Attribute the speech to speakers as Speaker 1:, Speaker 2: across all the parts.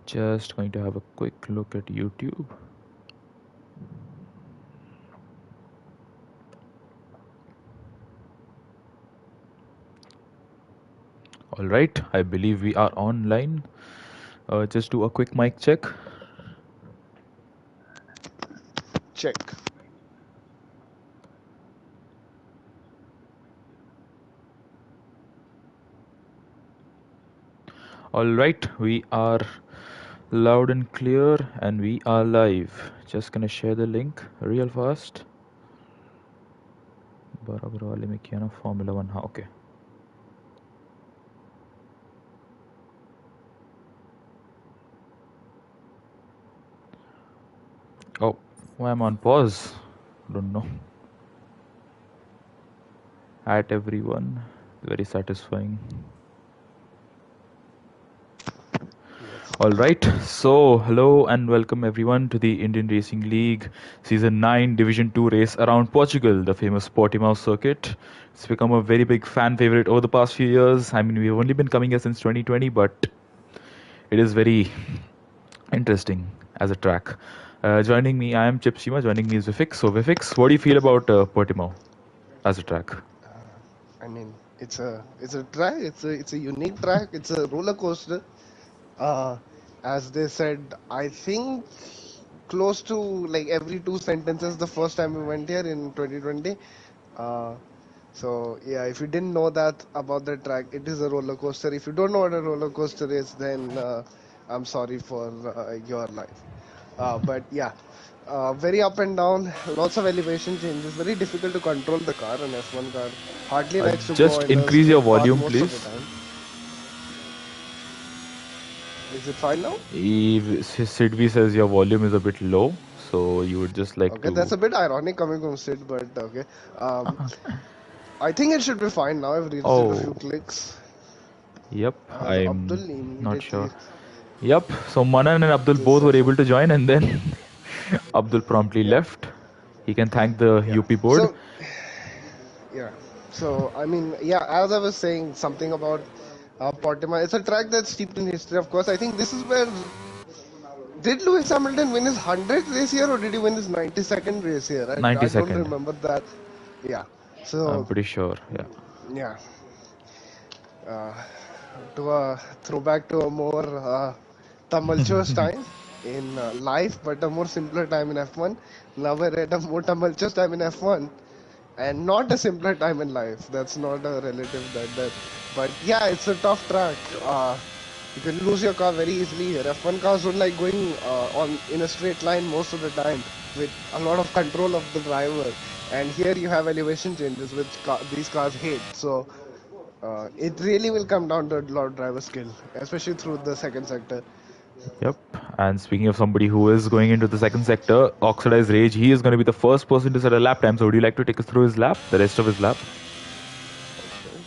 Speaker 1: Just going to have a quick look at YouTube. All right, I believe we are online. Just do a quick mic check.
Speaker 2: Check.
Speaker 1: All right, we are loud and clear and we are live. Just gonna share the link real fast. बराबर वाले में किया ना Formula 1 हाँ okay. Oh, why am I on pause? Don't know. At everyone, very satisfying. All right, so hello and welcome everyone to the Indian Racing League Season 9 Division 2 race around Portugal, the famous Portimao circuit. It's become a very big fan favorite over the past few years. I mean, we've only been coming here since 2020, but it is very interesting as a track. Joining me, I am Chip Shima. Joining me is Vifix. So, Vifix, what do you feel about Portimao as a track?
Speaker 2: I mean, it's a track. It's a unique track. It's a roller coaster. As they said, I think close to like every 2 sentences the first time we went here in 2020. So yeah, if you didn't know that about the track, it is a roller coaster. If you don't know what a roller coaster is, then I'm sorry for your life. But yeah, very up and down, lots of elevation changes. Very difficult to control the car. An F1 car hardly likes to go
Speaker 1: Just
Speaker 2: in a
Speaker 1: increase your
Speaker 2: straight path
Speaker 1: volume,
Speaker 2: most of the
Speaker 1: please.
Speaker 2: time. Is it fine now?
Speaker 1: If Sidvi says your volume is a bit low, so you would just like
Speaker 2: Okay,
Speaker 1: to.
Speaker 2: that's a bit ironic coming from Sid, but okay. I think it should be fine now. I've reached it a few
Speaker 1: Oh,
Speaker 2: clicks.
Speaker 1: yep,
Speaker 2: As
Speaker 1: I'm
Speaker 2: Abdul
Speaker 1: not sure.
Speaker 2: immediately.
Speaker 1: Yep, so Manan and Abdul
Speaker 2: This
Speaker 1: both were
Speaker 2: session.
Speaker 1: able to join, and then Abdul promptly
Speaker 2: Yeah,
Speaker 1: left. He can thank the
Speaker 2: yeah.
Speaker 1: UP board.
Speaker 2: So, yeah. So, I mean, yeah, as I was saying, something about Portima. It's a track that's steeped in history, of course. I think this is where. Did Lewis Hamilton win his 100th race here or did he win his 92nd race here? I don't
Speaker 1: 92nd.
Speaker 2: remember that. Yeah.
Speaker 1: I'm
Speaker 2: So,
Speaker 1: pretty sure, yeah.
Speaker 2: yeah. Uh, to a throwback to a more tumultuous time in life, but a more simpler time in F1. Now we're at a more tumultuous time in F1 and not a simpler time in life. That's not a relative that. But yeah, it's a tough track. You can lose your car very easily here. F1 cars don't like going on in a straight line most of the time with a lot of control of the driver. And here you have elevation changes, which these cars hate. So it really will come down to a lot of driver skill, especially through the second sector.
Speaker 1: Yep. And speaking of somebody who is going into the second sector, Oxidized Rage, he is going to be the first person to set a lap time. So would you like to take us through his lap, the rest of his lap?
Speaker 2: Okay.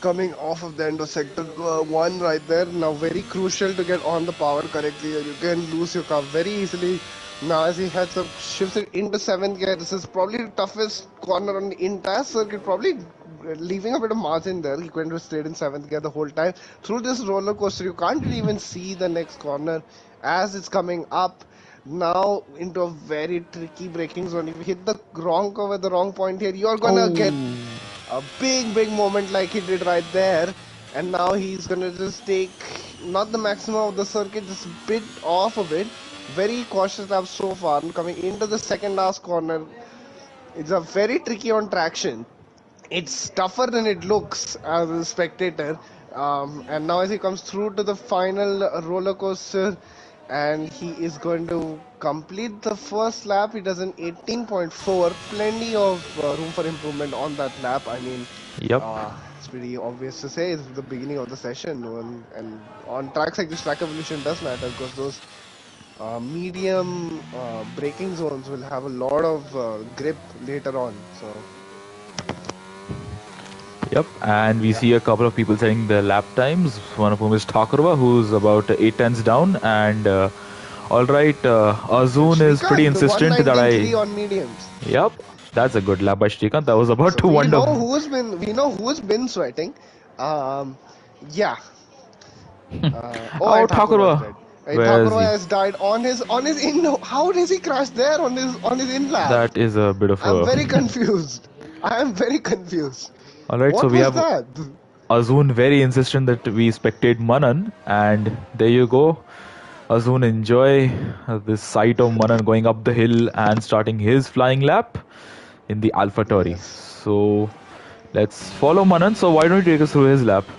Speaker 2: Coming off of the end of sector 1 right there, now very crucial to get on the power correctly. You can lose your car very easily. Now as he heads up, shifts it into 7th gear. This is probably the toughest corner on the entire circuit, probably leaving a bit of margin there. He went to straight in 7th gear the whole time. Through this roller coaster, you can't really even see the next corner as it's coming up. Now into a very tricky braking zone. If you hit the wrong curve at the wrong point here, you're gonna get a big moment like he did right there. And now he's gonna just take not the maximum of the circuit, just a bit off of it. Very cautious lap so far. Coming into the second last corner, it's a very tricky on traction. It's tougher than it looks as a spectator. And now as he comes through to the final roller coaster, and he is going to complete the first lap. He does an 18.4. Plenty of room for improvement on that lap. I mean,
Speaker 1: Yep.
Speaker 2: it's pretty obvious to say it's the beginning of the session, and on tracks like this, track evolution does matter because those medium braking zones will have a lot of grip later on. So.
Speaker 1: Yep, and we see a couple of people setting their lap times. One of whom is Thakurva, who's about 8 tenths down. And all right,
Speaker 2: And
Speaker 1: Azun is pretty
Speaker 2: Shrikant, the
Speaker 1: insistent that
Speaker 2: 193 on mediums.
Speaker 1: Yep, that's a good lap by Shrikant. I was about
Speaker 2: So
Speaker 1: to
Speaker 2: we
Speaker 1: wonder.
Speaker 2: know who's been sweating. Um, yeah. And
Speaker 1: Oh,
Speaker 2: Thakur was
Speaker 1: Thakurwa.
Speaker 2: dead.
Speaker 1: Where
Speaker 2: Thakur
Speaker 1: is he?
Speaker 2: has died on his in. How does he crash there on his in lap?
Speaker 1: That is a bit of
Speaker 2: I'm
Speaker 1: a.
Speaker 2: very confused. I am very confused.
Speaker 1: Alright, so
Speaker 2: What
Speaker 1: we
Speaker 2: was
Speaker 1: have
Speaker 2: that?
Speaker 1: Azun very insistent that we spectate Manan, and there you go. Azun enjoy this sight of Manan going up the hill and starting his flying lap in the AlphaTauri.
Speaker 2: Yes.
Speaker 1: So let's follow Manan. So why don't you take us through his lap?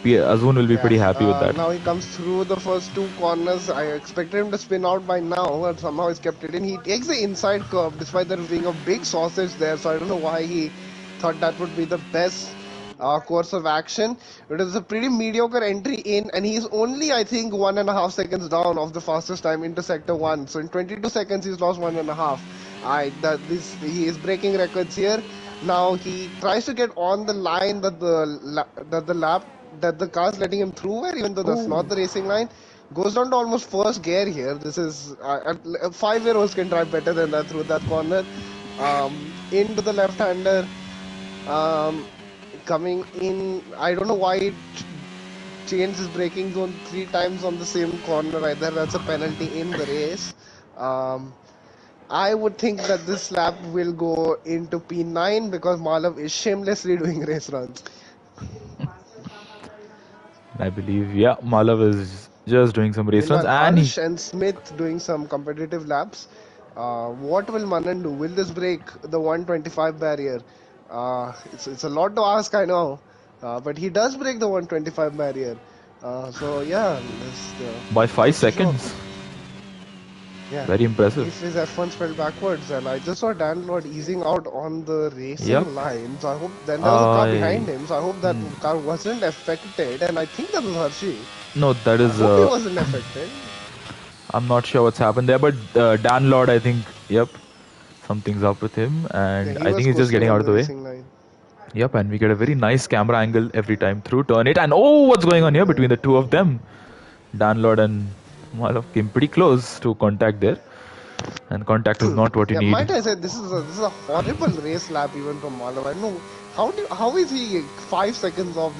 Speaker 1: Azun will be
Speaker 2: Yeah.
Speaker 1: pretty happy with that.
Speaker 2: Now he comes through the first two corners. I expected him to spin out by now, but somehow he's kept it in. He takes the inside curve despite there being a big sausage there. So I don't know why he thought that would be the best course of action. It is a pretty mediocre entry in, and he's only, I think, 1.5 seconds down of the fastest time into sector 1. So in 22 seconds, he's lost 1.5. He is breaking records here. Now he tries to get on the line that the car's letting him through, where even though that's not
Speaker 1: Oh,
Speaker 2: the racing line, goes down to almost first gear here. This is 5-year-olds can drive better than that through that corner. Into the left-hander. Coming in, I don't know why it changed his braking zone 3 times on the same corner either. That's a penalty in the race. I would think that this lap will go into P9 because Malav is shamelessly doing race runs.
Speaker 1: I believe, yeah, Malav is just doing some race runs
Speaker 2: Meanwhile,
Speaker 1: and he.
Speaker 2: Harsh and Smith doing some competitive laps. What will Manan do? Will this break the 125 barrier? It's a lot to ask, I know, but he does break the 125 barrier. So yeah,
Speaker 1: By 5
Speaker 2: goes to show.
Speaker 1: seconds.
Speaker 2: Yeah,
Speaker 1: Very impressive.
Speaker 2: if his F1 fell backwards, and I just saw Dan Lord easing out on the
Speaker 1: Yep.
Speaker 2: racing line. So I hope then there was a car
Speaker 1: I.
Speaker 2: behind him. So I hope that car wasn't affected, and I think that was Hershey.
Speaker 1: No, that
Speaker 2: I
Speaker 1: is.
Speaker 2: hope he wasn't affected.
Speaker 1: I'm not sure what's happened there, but Dan Lord, I think, yep, something's up with him,
Speaker 2: Yeah,
Speaker 1: and
Speaker 2: he
Speaker 1: I think
Speaker 2: was
Speaker 1: he's just
Speaker 2: coasting
Speaker 1: getting
Speaker 2: on
Speaker 1: out of
Speaker 2: the
Speaker 1: the way.
Speaker 2: racing line.
Speaker 1: Yep, and we get a very nice camera angle every time through. Turn it, and oh, what's going on here between the two of them? Dan Lord and Malav came pretty close to contact there, and contact is not what you
Speaker 2: Yeah,
Speaker 1: need.
Speaker 2: might I say this is a horrible race lap even from Malav. I don't know how is he 5 seconds off?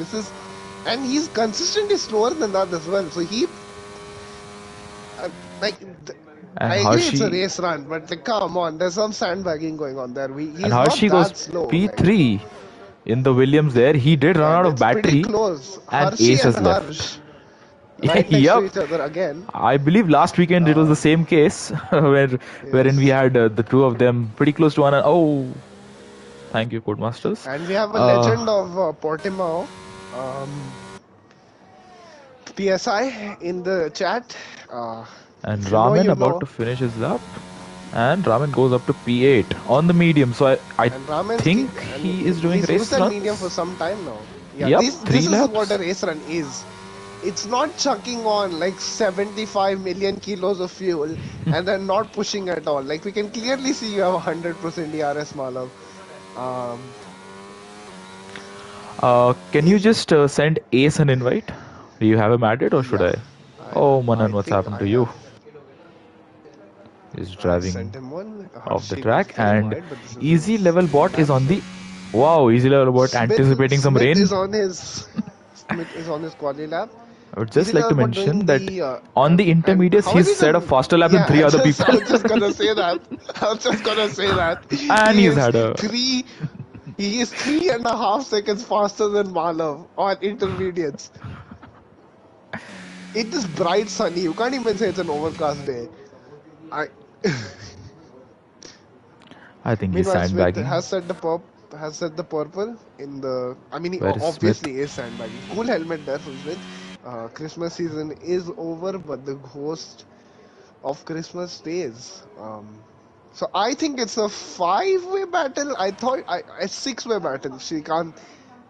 Speaker 2: And he's consistently slower than that as well. So he like.
Speaker 1: And
Speaker 2: I agree it's a
Speaker 1: Hershey,
Speaker 2: race run, but like, come on, there's some sandbagging going on there.
Speaker 1: and
Speaker 2: He's not
Speaker 1: Hershey goes
Speaker 2: that slow.
Speaker 1: P3 in the Williams there. He did run
Speaker 2: Yeah,
Speaker 1: out of
Speaker 2: it's pretty
Speaker 1: battery,
Speaker 2: close.
Speaker 1: and
Speaker 2: Hershey
Speaker 1: Ace
Speaker 2: and
Speaker 1: has left.
Speaker 2: Harsh right next to
Speaker 1: Yep.
Speaker 2: each other again.
Speaker 1: I believe last weekend it was the same case wherein we
Speaker 2: Yes.
Speaker 1: had the two of them pretty close to one. Oh, thank you, Codemasters.
Speaker 2: And we have a legend of Portimao, PSI in the chat.
Speaker 1: And
Speaker 2: If you know,
Speaker 1: Ramen
Speaker 2: you
Speaker 1: about
Speaker 2: know.
Speaker 1: to finish his lap, and Ramen goes up to P8 on the medium. So I
Speaker 2: And Ramen's
Speaker 1: think
Speaker 2: and
Speaker 1: he is doing
Speaker 2: he's used
Speaker 1: race
Speaker 2: that medium for
Speaker 1: runs.
Speaker 2: some time now. Yeah,
Speaker 1: Yep,
Speaker 2: this
Speaker 1: 3
Speaker 2: is what a
Speaker 1: laps.
Speaker 2: race run is. It's not chucking on like 75 million kilos of fuel and then not pushing at all. Like we can clearly see you have 100% DRS, Malav.
Speaker 1: Can you just send Ace an invite? Do you have him added or should
Speaker 2: Yeah,
Speaker 1: I? Oh,
Speaker 2: I
Speaker 1: Manan, what's
Speaker 2: think
Speaker 1: happened
Speaker 2: I
Speaker 1: to you?
Speaker 2: have.
Speaker 1: He's
Speaker 2: I sent
Speaker 1: driving
Speaker 2: him one.
Speaker 1: off the
Speaker 2: Hershey got
Speaker 1: track,
Speaker 2: full
Speaker 1: and
Speaker 2: wide, but this is
Speaker 1: Easy Level
Speaker 2: a
Speaker 1: Bot is
Speaker 2: lap
Speaker 1: on
Speaker 2: for
Speaker 1: the. Wow, Easy Level Bot
Speaker 2: Smith.
Speaker 1: anticipating some rain.
Speaker 2: Smith is on his quali lap.
Speaker 1: I would just
Speaker 2: Easy
Speaker 1: like to
Speaker 2: level, but doing
Speaker 1: mention that
Speaker 2: the
Speaker 1: on the
Speaker 2: and
Speaker 1: intermediates,
Speaker 2: how is
Speaker 1: he's
Speaker 2: he
Speaker 1: set a
Speaker 2: the?
Speaker 1: faster lap than
Speaker 2: Yeah,
Speaker 1: three other
Speaker 2: I
Speaker 1: people.
Speaker 2: was just gonna say that. I was just gonna say that
Speaker 1: And
Speaker 2: he
Speaker 1: he's
Speaker 2: is
Speaker 1: had a.
Speaker 2: three. He is 3.5 seconds faster than Malav on intermediates. It is bright sunny. You can't even say it's an overcast day. I.
Speaker 1: I think he's
Speaker 2: Meanwhile, Smith
Speaker 1: sandbagging.
Speaker 2: has set the purple in the. I mean, he
Speaker 1: Where is Smith?
Speaker 2: obviously is sandbagging. Cool helmet there from Smith. Christmas season is over, but the ghost of Christmas stays. So I think it's a 5-way battle. I thought a 6-way battle. Shrikant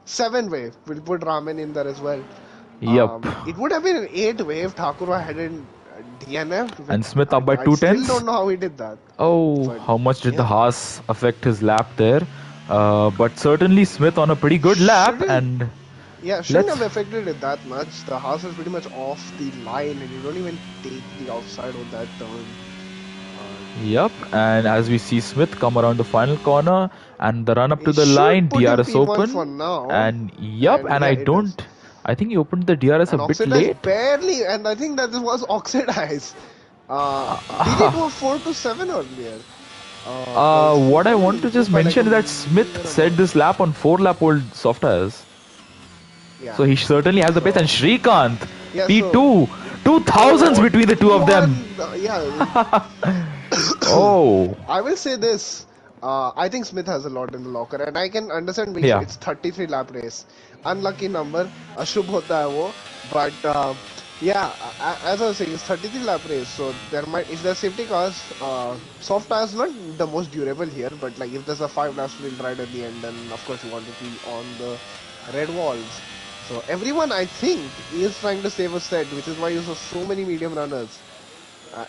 Speaker 2: 7-way. We'll put Ramen in there as well.
Speaker 1: Yup.
Speaker 2: It would have been an 8-way if Thakur hadn't DNF.
Speaker 1: And Smith up by
Speaker 2: I
Speaker 1: two
Speaker 2: still
Speaker 1: tenths.
Speaker 2: don't know how he did that.
Speaker 1: Oh,
Speaker 2: But
Speaker 1: how much did the
Speaker 2: yeah.
Speaker 1: Haas affect his lap there? But certainly Smith on a pretty good lap, and
Speaker 2: Yeah, shouldn't
Speaker 1: let's.
Speaker 2: have affected it that much. The house is pretty much off the line, and you don't even take the outside of that turn.
Speaker 1: Yup, and as we see Smith come around the final corner and the run up to
Speaker 2: It
Speaker 1: the
Speaker 2: should
Speaker 1: line,
Speaker 2: put him
Speaker 1: DRS
Speaker 2: P1 for
Speaker 1: open,
Speaker 2: now.
Speaker 1: and yup, and
Speaker 2: Yeah, it is.
Speaker 1: I think he opened the DRS a
Speaker 2: And
Speaker 1: bit
Speaker 2: Oxidize
Speaker 1: late.
Speaker 2: barely, and I think that was Oxidize. Did it was 4 to 7 earlier? Because he
Speaker 1: What I
Speaker 2: only
Speaker 1: want to just
Speaker 2: improved by like a
Speaker 1: mention is that Smith
Speaker 2: minor
Speaker 1: set
Speaker 2: amount.
Speaker 1: this lap on 4-lap-old soft tires.
Speaker 2: Yeah.
Speaker 1: So he certainly has the pace. And
Speaker 2: So
Speaker 1: Shrikant,
Speaker 2: yeah. So
Speaker 1: P2, 2000s
Speaker 2: oh,
Speaker 1: between the two of them.
Speaker 2: 2-1. Yeah.
Speaker 1: Oh,
Speaker 2: I will say this. I think Smith has a lot in the locker, and I can understand why
Speaker 1: yeah.
Speaker 2: it's 33 lap race. Unlucky number, अशुभ होता है वो. But yeah, as I was saying, it's 33 lap race, so there might if there's safety cars, soft tires not the most durable here, but like if there's a 5 lap sprint right at the end, then of course you want to be on the red walls. So everyone I think is trying to save a set, which is why you saw so many medium runners.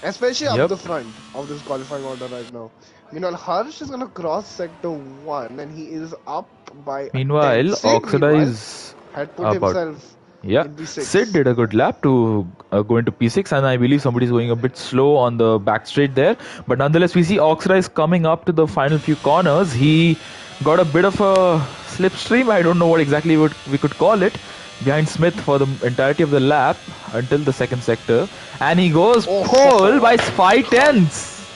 Speaker 2: Especially up
Speaker 1: Yep.
Speaker 2: the front of this qualifying order right now. Meanwhile, Harsh is gonna cross sector 1 and he is up by a tenth.
Speaker 1: Meanwhile,
Speaker 2: Sid, meanwhile,
Speaker 1: Oxidize
Speaker 2: had put
Speaker 1: about.
Speaker 2: himself
Speaker 1: Yeah,
Speaker 2: in
Speaker 1: Sid
Speaker 2: P6.
Speaker 1: did a good lap to go into P6, and I believe somebody's going a bit slow on the back straight there. But nonetheless, we see Oxidize coming up to the final few corners. He got a bit of a slipstream. I don't know what exactly we could call it. Behind Smith for the entirety of the lap until the second sector, and he goes pole by
Speaker 2: Oh,
Speaker 1: 5 tenths.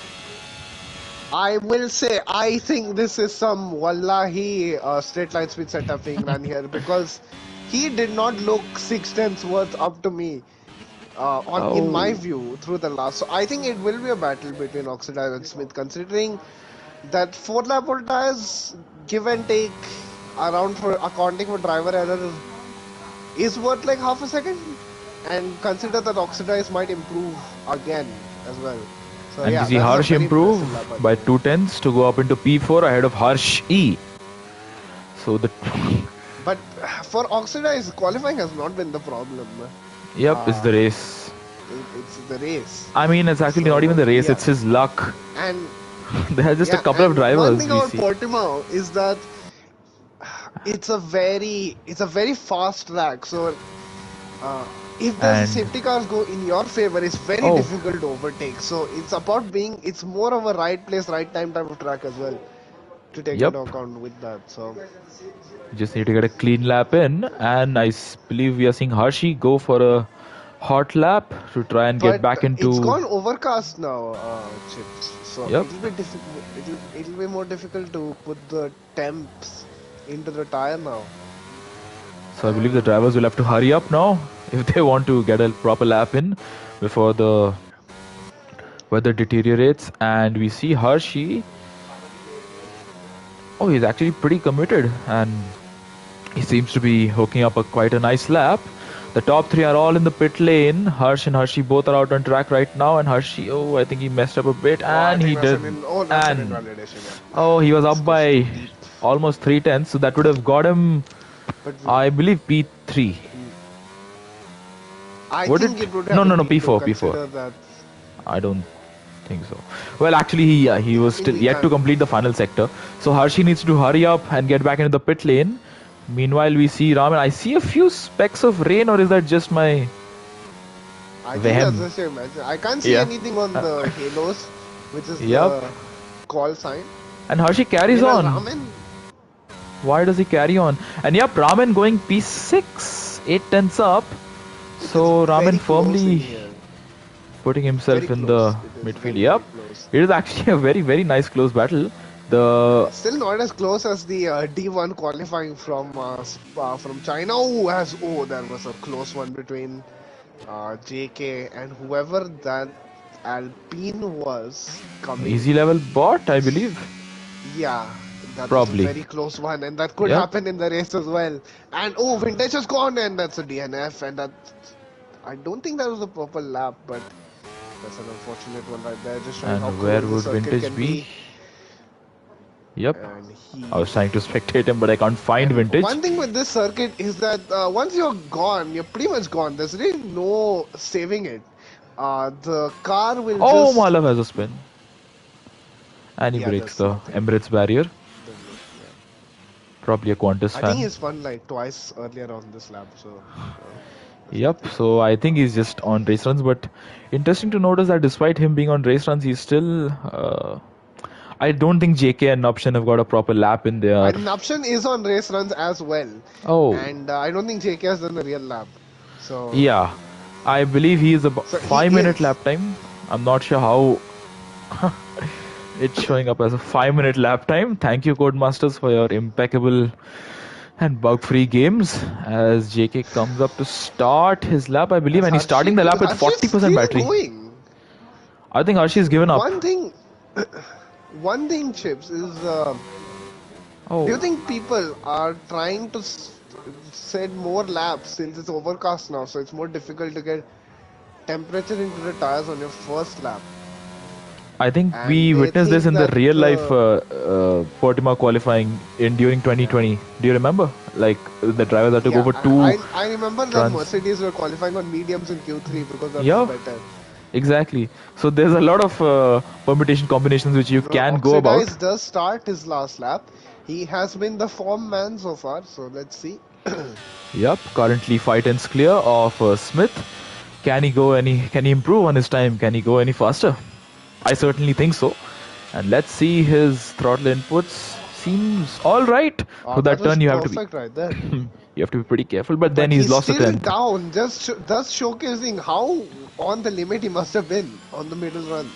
Speaker 2: I will say, I think this is some wallahi straight line speed setup being run here because he did not look 6 tenths worth up to me. In my
Speaker 1: Oh,
Speaker 2: view, through the last. So I think it will be a battle between Oxidize and Smith, considering that 4 lap old tires, give and take, around for accounting for driver error, is worth like half a second. And consider that Oxidize might improve again as well. So
Speaker 1: and we
Speaker 2: yeah,
Speaker 1: see
Speaker 2: that is a
Speaker 1: Harsh
Speaker 2: very
Speaker 1: improve
Speaker 2: impressive lap, I
Speaker 1: by
Speaker 2: think.
Speaker 1: 2 tenths to go up into P4 ahead of Harsh E. So the
Speaker 2: But for Oxidize, qualifying has not been the problem.
Speaker 1: yep, it's
Speaker 2: Uh,
Speaker 1: the race.
Speaker 2: it's the race.
Speaker 1: I mean, it's actually not even
Speaker 2: So
Speaker 1: the race;
Speaker 2: yeah,
Speaker 1: it's his luck.
Speaker 2: and
Speaker 1: There are just a
Speaker 2: yeah,
Speaker 1: couple of
Speaker 2: and one
Speaker 1: drivers
Speaker 2: thing
Speaker 1: we
Speaker 2: about
Speaker 1: see.
Speaker 2: Portimao is that it's a very fast track. So if there's a
Speaker 1: And
Speaker 2: safety cars go in your favor, it's very
Speaker 1: oh,
Speaker 2: difficult to overtake. So it's more of a right place, right time type of track as well to take
Speaker 1: yep,
Speaker 2: into account with that. So
Speaker 1: just need to get a clean lap in, and believe we are seeing Hershey go for a hot lap to try and get
Speaker 2: but
Speaker 1: back
Speaker 2: it's
Speaker 1: into.
Speaker 2: gone overcast now, Chips. So
Speaker 1: Yep.
Speaker 2: it'll be difficult. It'll be more difficult to put the temps into the tire now.
Speaker 1: So I believe the drivers will have to hurry up now if they want to get a proper lap in before the weather deteriorates. And we see Hershey. Oh, he's actually pretty committed, and he seems to be hooking up quite a nice lap. The top three are all in the pit lane. Harsh and Hershey both are out on track right now, and Hershey, oh, I think he messed up a bit,
Speaker 2: Oh, I
Speaker 1: and he
Speaker 2: think that's
Speaker 1: did.
Speaker 2: that's an
Speaker 1: And
Speaker 2: invalidation. Yeah,
Speaker 1: oh, he was
Speaker 2: it's
Speaker 1: up
Speaker 2: goes too
Speaker 1: by
Speaker 2: deep.
Speaker 1: almost 3 tenths, so that would have got him,
Speaker 2: But
Speaker 1: I believe, P3.
Speaker 2: I
Speaker 1: Would
Speaker 2: think
Speaker 1: it?
Speaker 2: it would
Speaker 1: No,
Speaker 2: have
Speaker 1: no,
Speaker 2: been
Speaker 1: no,
Speaker 2: P4.
Speaker 1: P4, P4.
Speaker 2: Consider that.
Speaker 1: I don't think so. Well, actually, he was still
Speaker 2: He
Speaker 1: yet to
Speaker 2: can't.
Speaker 1: complete the final sector. So Hershey needs to hurry up and get back into the pit lane. Meanwhile, we see Raman. I see a few specks of rain, or is that just my
Speaker 2: I think that's
Speaker 1: vehem?
Speaker 2: the same. I can't see
Speaker 1: Yeah.
Speaker 2: anything on the halos, which is
Speaker 1: Yep.
Speaker 2: the call sign.
Speaker 1: And Hershey carries
Speaker 2: Meanwhile,
Speaker 1: on.
Speaker 2: Ramen,
Speaker 1: Why does he carry on? And yep, Raman going P6, 8 tenths up.
Speaker 2: it is
Speaker 1: So Raman
Speaker 2: very close in
Speaker 1: firmly
Speaker 2: here.
Speaker 1: putting
Speaker 2: Very
Speaker 1: himself in the
Speaker 2: close. It is
Speaker 1: midfield.
Speaker 2: very,
Speaker 1: Yep.
Speaker 2: very close.
Speaker 1: It is actually a very, very nice close battle. The
Speaker 2: Still not as close as the D1 qualifying from China. There was a close one between JK and whoever that Alpine was coming.
Speaker 1: easy level bot, I believe.
Speaker 2: Yeah, that was a
Speaker 1: Probably.
Speaker 2: very close one, and that could
Speaker 1: Yep.
Speaker 2: happen in the race as well. And Vintage has gone, and that's a DNF, and that I don't think that was a purple lap, but that's an unfortunate one right there. Just showing how
Speaker 1: And where
Speaker 2: cruel the
Speaker 1: would
Speaker 2: circuit
Speaker 1: Vintage
Speaker 2: can
Speaker 1: be?
Speaker 2: be.
Speaker 1: Yep.
Speaker 2: And
Speaker 1: I was trying to spectate him, but I can't find
Speaker 2: and
Speaker 1: Vintage.
Speaker 2: one thing with this circuit is that once you're gone, you're pretty much gone. There's really no saving it. The car will
Speaker 1: Oh,
Speaker 2: just
Speaker 1: Malav has a spin. And he
Speaker 2: yeah,
Speaker 1: breaks
Speaker 2: there's
Speaker 1: the
Speaker 2: nothing.
Speaker 1: Emirates barrier.
Speaker 2: Yeah.
Speaker 1: Probably a Qantas
Speaker 2: I think
Speaker 1: fan.
Speaker 2: he's spun like twice earlier on this lap, so there's
Speaker 1: Yep,
Speaker 2: nothing.
Speaker 1: so I think he's just on race runs. But interesting to notice that despite him being on race runs, he's still. I don't think JK and Option have got a proper lap in there.
Speaker 2: And Napshan is on race runs as well.
Speaker 1: Oh.
Speaker 2: And I don't think JK has done a real lap. So
Speaker 1: Yeah. I believe he is about
Speaker 2: he
Speaker 1: 5 minute
Speaker 2: is.
Speaker 1: lap time. I'm not sure how it's showing up as a 5 minute lap time. Thank you, Codemasters, for your impeccable and bug-free games. As JK comes up to start his lap, I believe,
Speaker 2: As
Speaker 1: and he's starting the lap with
Speaker 2: Harshi's
Speaker 1: 40%
Speaker 2: still
Speaker 1: battery.
Speaker 2: going.
Speaker 1: I think Archie's given up.
Speaker 2: One thing, Chips, is do you think people are trying to set more laps since it's overcast now, so it's more difficult to get temperature into the tires on your first lap?
Speaker 1: I think
Speaker 2: And
Speaker 1: we
Speaker 2: they
Speaker 1: witnessed this
Speaker 2: think
Speaker 1: in the
Speaker 2: that
Speaker 1: real life Portimao qualifying during 2020. Do you remember? Like the drivers had to go for two
Speaker 2: I remember that
Speaker 1: runs.
Speaker 2: Mercedes were qualifying on mediums in Q3 because that
Speaker 1: Yeah,
Speaker 2: was better.
Speaker 1: exactly. So there's a lot of permutation combinations which you can go about.
Speaker 2: Oxidize does start his last lap. He has been the form man so far, so let's see.
Speaker 1: Yep, currently 5 tenths clear of Smith. Can he go any? Can he improve on his time? Can he go any faster? I certainly think so. And let's see his throttle inputs. Seems all right.
Speaker 2: Oh,
Speaker 1: For that
Speaker 2: was
Speaker 1: turn, you have to be
Speaker 2: perfect right there.
Speaker 1: you have to be pretty careful. But then
Speaker 2: But
Speaker 1: he's
Speaker 2: he's
Speaker 1: lost a
Speaker 2: still
Speaker 1: tenth.
Speaker 2: down, just thus showcasing how on the limit he must have been on the middle run.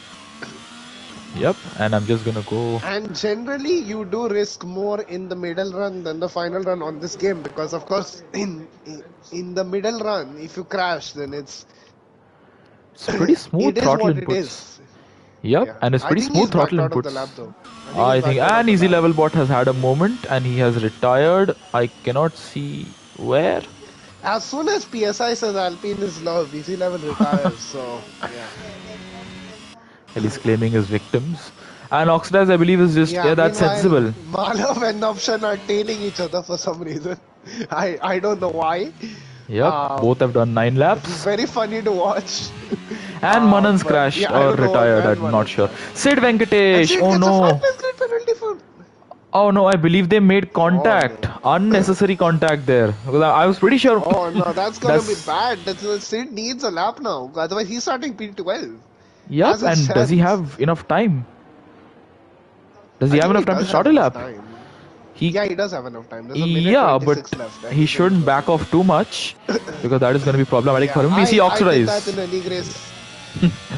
Speaker 1: Yep, and I'm just gonna go.
Speaker 2: And generally, you do risk more in the middle run than the final run on this game because, of course, in the middle run, if you crash, then it's
Speaker 1: Pretty smooth
Speaker 2: it is
Speaker 1: throttle
Speaker 2: what it
Speaker 1: inputs.
Speaker 2: is.
Speaker 1: Yep,
Speaker 2: Yeah,
Speaker 1: and it's
Speaker 2: I
Speaker 1: pretty
Speaker 2: think
Speaker 1: smooth
Speaker 2: he's
Speaker 1: throttle
Speaker 2: backed out of the lap
Speaker 1: inputs.
Speaker 2: though.
Speaker 1: I think, and Easy Level Bot has had a moment and he has retired. I cannot see where.
Speaker 2: As soon as PSI says Alpine is love, Easy Level retires. So yeah.
Speaker 1: Well, he's claiming his victims. And Oxidize, I believe, is just that's sensible.
Speaker 2: Malav and Option are tailing each other for some reason. I don't know why.
Speaker 1: Yep, both have done 9 laps.
Speaker 2: Very funny to watch.
Speaker 1: And Manan's crashed or retired, I'm not sure. Sid Venkatesh, oh no. Oh no, I believe they made contact.
Speaker 2: Oh, no.
Speaker 1: Unnecessary contact there. I was pretty sure.
Speaker 2: Oh no, that's gonna be bad. Sid needs a lap now. Otherwise, he's starting P12.
Speaker 1: Yep, and does he have enough time? Does he have enough time to start a lap?
Speaker 2: Yeah, he does have enough time. There's a
Speaker 1: minute
Speaker 2: yeah,
Speaker 1: but
Speaker 2: left,
Speaker 1: he shouldn't back off too much because that is going to be problematic for him. We see Oxidize.
Speaker 2: I did that in a league race.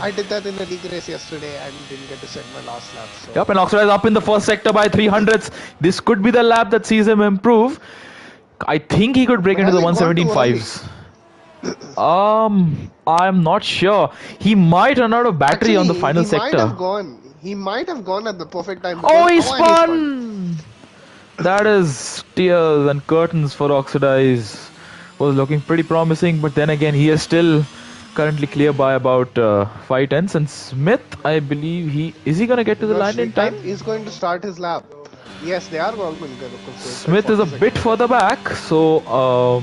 Speaker 2: I did that in a league race yesterday and didn't get to set my last lap. So.
Speaker 1: Yep, and Oxidize up in the first sector by 300ths. This could be the lap that sees him improve. I think he could break into the 117.5s. I'm not sure. He might run out of battery on the final sector.
Speaker 2: He might have gone at the perfect time.
Speaker 1: Oh, he spun! That is tears and curtains for Oxidize. Was looking pretty promising, but then again, he is still currently clear by about 5 tenths. And Smith, I believe is he gonna get to the line in time?
Speaker 2: He's going to start his lap. Yes, they are going to.
Speaker 1: Smith is a bit further back, so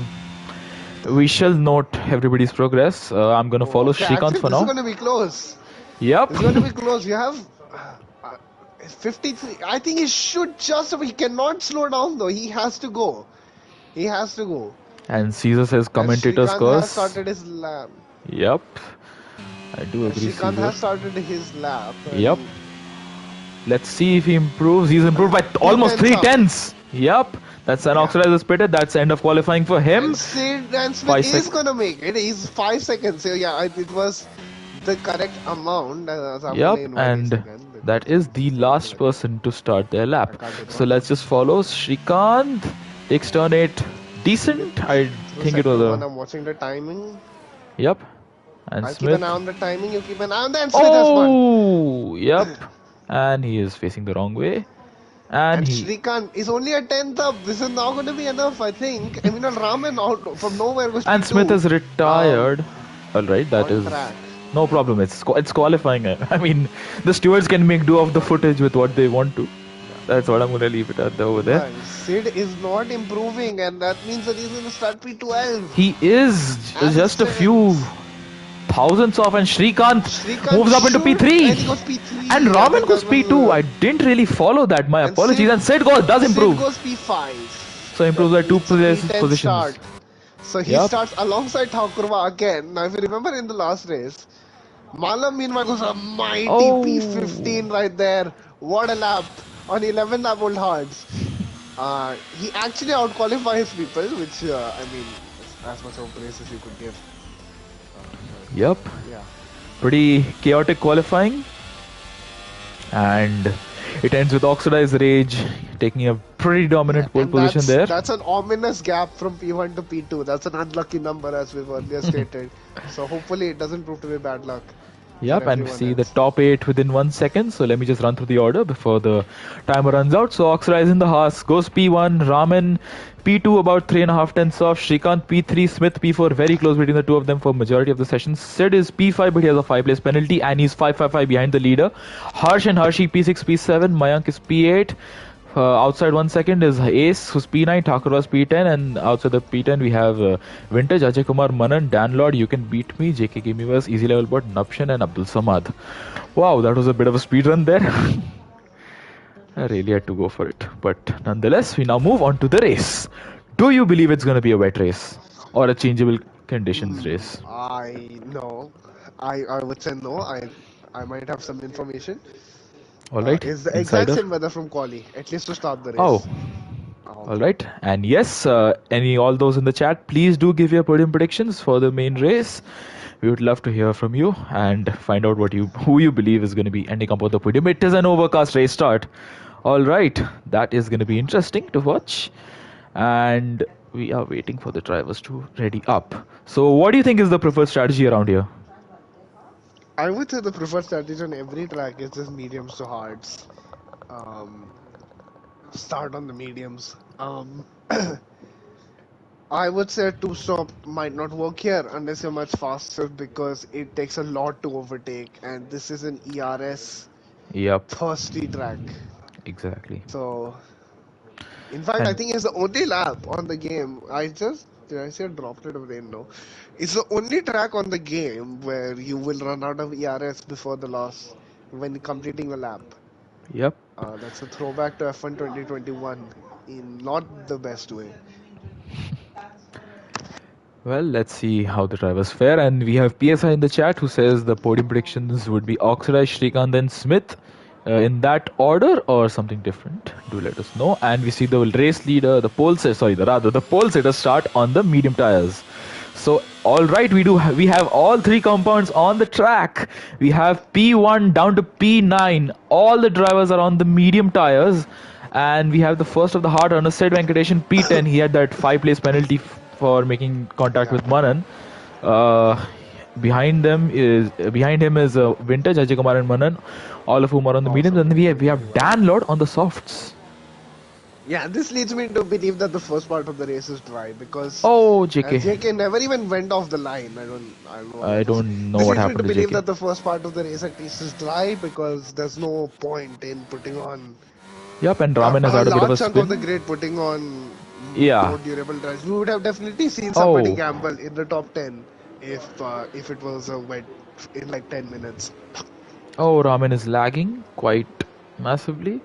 Speaker 1: we shall note everybody's progress. I'm gonna follow Shrikant for now.
Speaker 2: This is gonna be close.
Speaker 1: Yep.
Speaker 2: It's gonna be close. You have 53. I think he should he cannot slow down though. He has to go. He has to go.
Speaker 1: And Caesar says commentator's curse.
Speaker 2: Has started his lap.
Speaker 1: Yep. I do agree.
Speaker 2: Shrikant has started his lap.
Speaker 1: Yep. Let's see if he improves. He's improved by almost 3 tenths. Yep. That's an Oxidizer pitted. That's end of qualifying for him.
Speaker 2: And Smith is gonna make it. He's 5 seconds. So yeah, it was the correct amount.
Speaker 1: Yep, and that is the last person to start their lap. So let's just follow. Shrikant takes turn 8. Decent. I think it was a.
Speaker 2: I'm watching the timing.
Speaker 1: Yep. And
Speaker 2: I'll
Speaker 1: Smith.
Speaker 2: keep an eye on the timing. You keep an eye on that. Oh,
Speaker 1: yep. And he is facing the wrong way. And
Speaker 2: Shrikant is only a 10th up. This is not going to be enough, I think. I mean, Raman out from nowhere was.
Speaker 1: And Smith is retired. Alright, that is. No problem. It's qualifying. I mean, the stewards can make do of the footage with what they want to. That's what I'm going to leave it at over there.
Speaker 2: Sid is not improving, and that means that he's going to start P12.
Speaker 1: He is just a few thousandths off, and Shrikant moves up into P3. And Raman goes P2. I didn't really follow that. My apologies. And Sid does improve.
Speaker 2: Sid goes P5.
Speaker 1: So improves by 2 positions.
Speaker 2: So he starts alongside Thakurva again. Now, if you remember in the last race, Malam meanwhile goes a mighty
Speaker 1: Oh,
Speaker 2: P15 right there. What a lap on 11 lap old hards. He actually outqualifies people, which I mean, as much of praise as you could give. But
Speaker 1: yep.
Speaker 2: yeah,
Speaker 1: Pretty chaotic qualifying, and it ends with Oxidized Rage taking a pretty
Speaker 2: yeah,
Speaker 1: dominant pole
Speaker 2: and
Speaker 1: position there.
Speaker 2: that's an ominous gap from P1 to P2. That's an unlucky number, as we've earlier stated. So hopefully, it doesn't prove to be bad luck for
Speaker 1: Yep, and we
Speaker 2: everyone
Speaker 1: see the
Speaker 2: else.
Speaker 1: top 8 within 1 second. So let me just run through the order before the timer runs out. So Oxidized in the Haas goes P1, Raman P2 about 3.5 tenths off, Shrikant P3, Smith P4, very close between the two of them for majority of the session. Sid is P5, but he has a 5 place penalty and he's 555 behind the leader. Harsh and Harshi P6, P7, Mayank is P8. Outside 1 second is Ace, who's P9, Thakur was P10, and outside the P10 we have Vintage, Ajay Kumar, Manan, Dan Lord, You Can Beat Me, JK Gamivas, Easy Level Bot, Nupshan, and Abdul Samad. Wow, that was a bit of a speed run there. I really had to go for it. But nonetheless, we now move on to the race. Do you believe it's going to be a wet race or a changeable conditions race?
Speaker 2: I know. I would say no. I might have some information.
Speaker 1: All right,
Speaker 2: Is the exact
Speaker 1: insider.
Speaker 2: same weather from Quali, at least to start the
Speaker 1: Oh,
Speaker 2: race.
Speaker 1: all
Speaker 2: Um,
Speaker 1: right. And yes, any all those in the chat, please do give your podium predictions for the main race. We would love to hear from you and find out who you believe is going to be ending up on the podium. It is an overcast race start. All right, that is going to be interesting to watch. And we are waiting for the drivers to ready up. So, what do you think is the preferred strategy around here?
Speaker 2: I would say the preferred strategy on every track is just mediums to hards. Um, Start on the mediums. I would say a two-stop might not work here unless you're much faster because it takes a lot to overtake, and this is an ERS
Speaker 1: Yep,
Speaker 2: thirsty track.
Speaker 1: exactly.
Speaker 2: So, in fact, I
Speaker 1: And
Speaker 2: think it's the only lap on the game. Did I say I dropped it of rain? No. It's the only track on the game where you will run out of ERS before the loss when completing the lap.
Speaker 1: yep.
Speaker 2: That's a throwback to F1 2021 in not the best way.
Speaker 1: Well, let's see how the drivers fare. And we have PSI in the chat who says the podium predictions would be Oxidized, Shrikant, then Smith. In that order or something different, do let us know. And we see the race leader, the pole sitter start on the medium tires. So, all right, we have all three compounds on the track. We have P1 down to P9. All the drivers are on the medium tires, and we have the first of the hard runners, Sid Venkateshan P10. He had that 5 place penalty for making contact
Speaker 2: Yeah.
Speaker 1: with Manan. Uh, behind him is Vintage, Ajay Kumar, and Manan, all of whom are on the mediums,
Speaker 2: Also
Speaker 1: and we have
Speaker 2: P21.
Speaker 1: Dan Lord on the softs.
Speaker 2: Yeah, this leads me to believe that the first part of the race is dry because
Speaker 1: Oh, JK.
Speaker 2: JK never even went off the line. I don't know what
Speaker 1: I
Speaker 2: that was.
Speaker 1: don't know
Speaker 2: This
Speaker 1: what
Speaker 2: leads me to
Speaker 1: happened to
Speaker 2: believe
Speaker 1: JK.
Speaker 2: that the first part of the race at least is dry because there's no point in putting on
Speaker 1: Yep, and Raman has
Speaker 2: a
Speaker 1: had a bit of
Speaker 2: large
Speaker 1: a
Speaker 2: chunk of the
Speaker 1: spin.
Speaker 2: grid putting on
Speaker 1: Yeah.
Speaker 2: more durable tires. We would have definitely seen somebody
Speaker 1: Oh.
Speaker 2: gamble in the top 10 if it was a wet in like 10 minutes.
Speaker 1: Oh, Raman is lagging quite massively.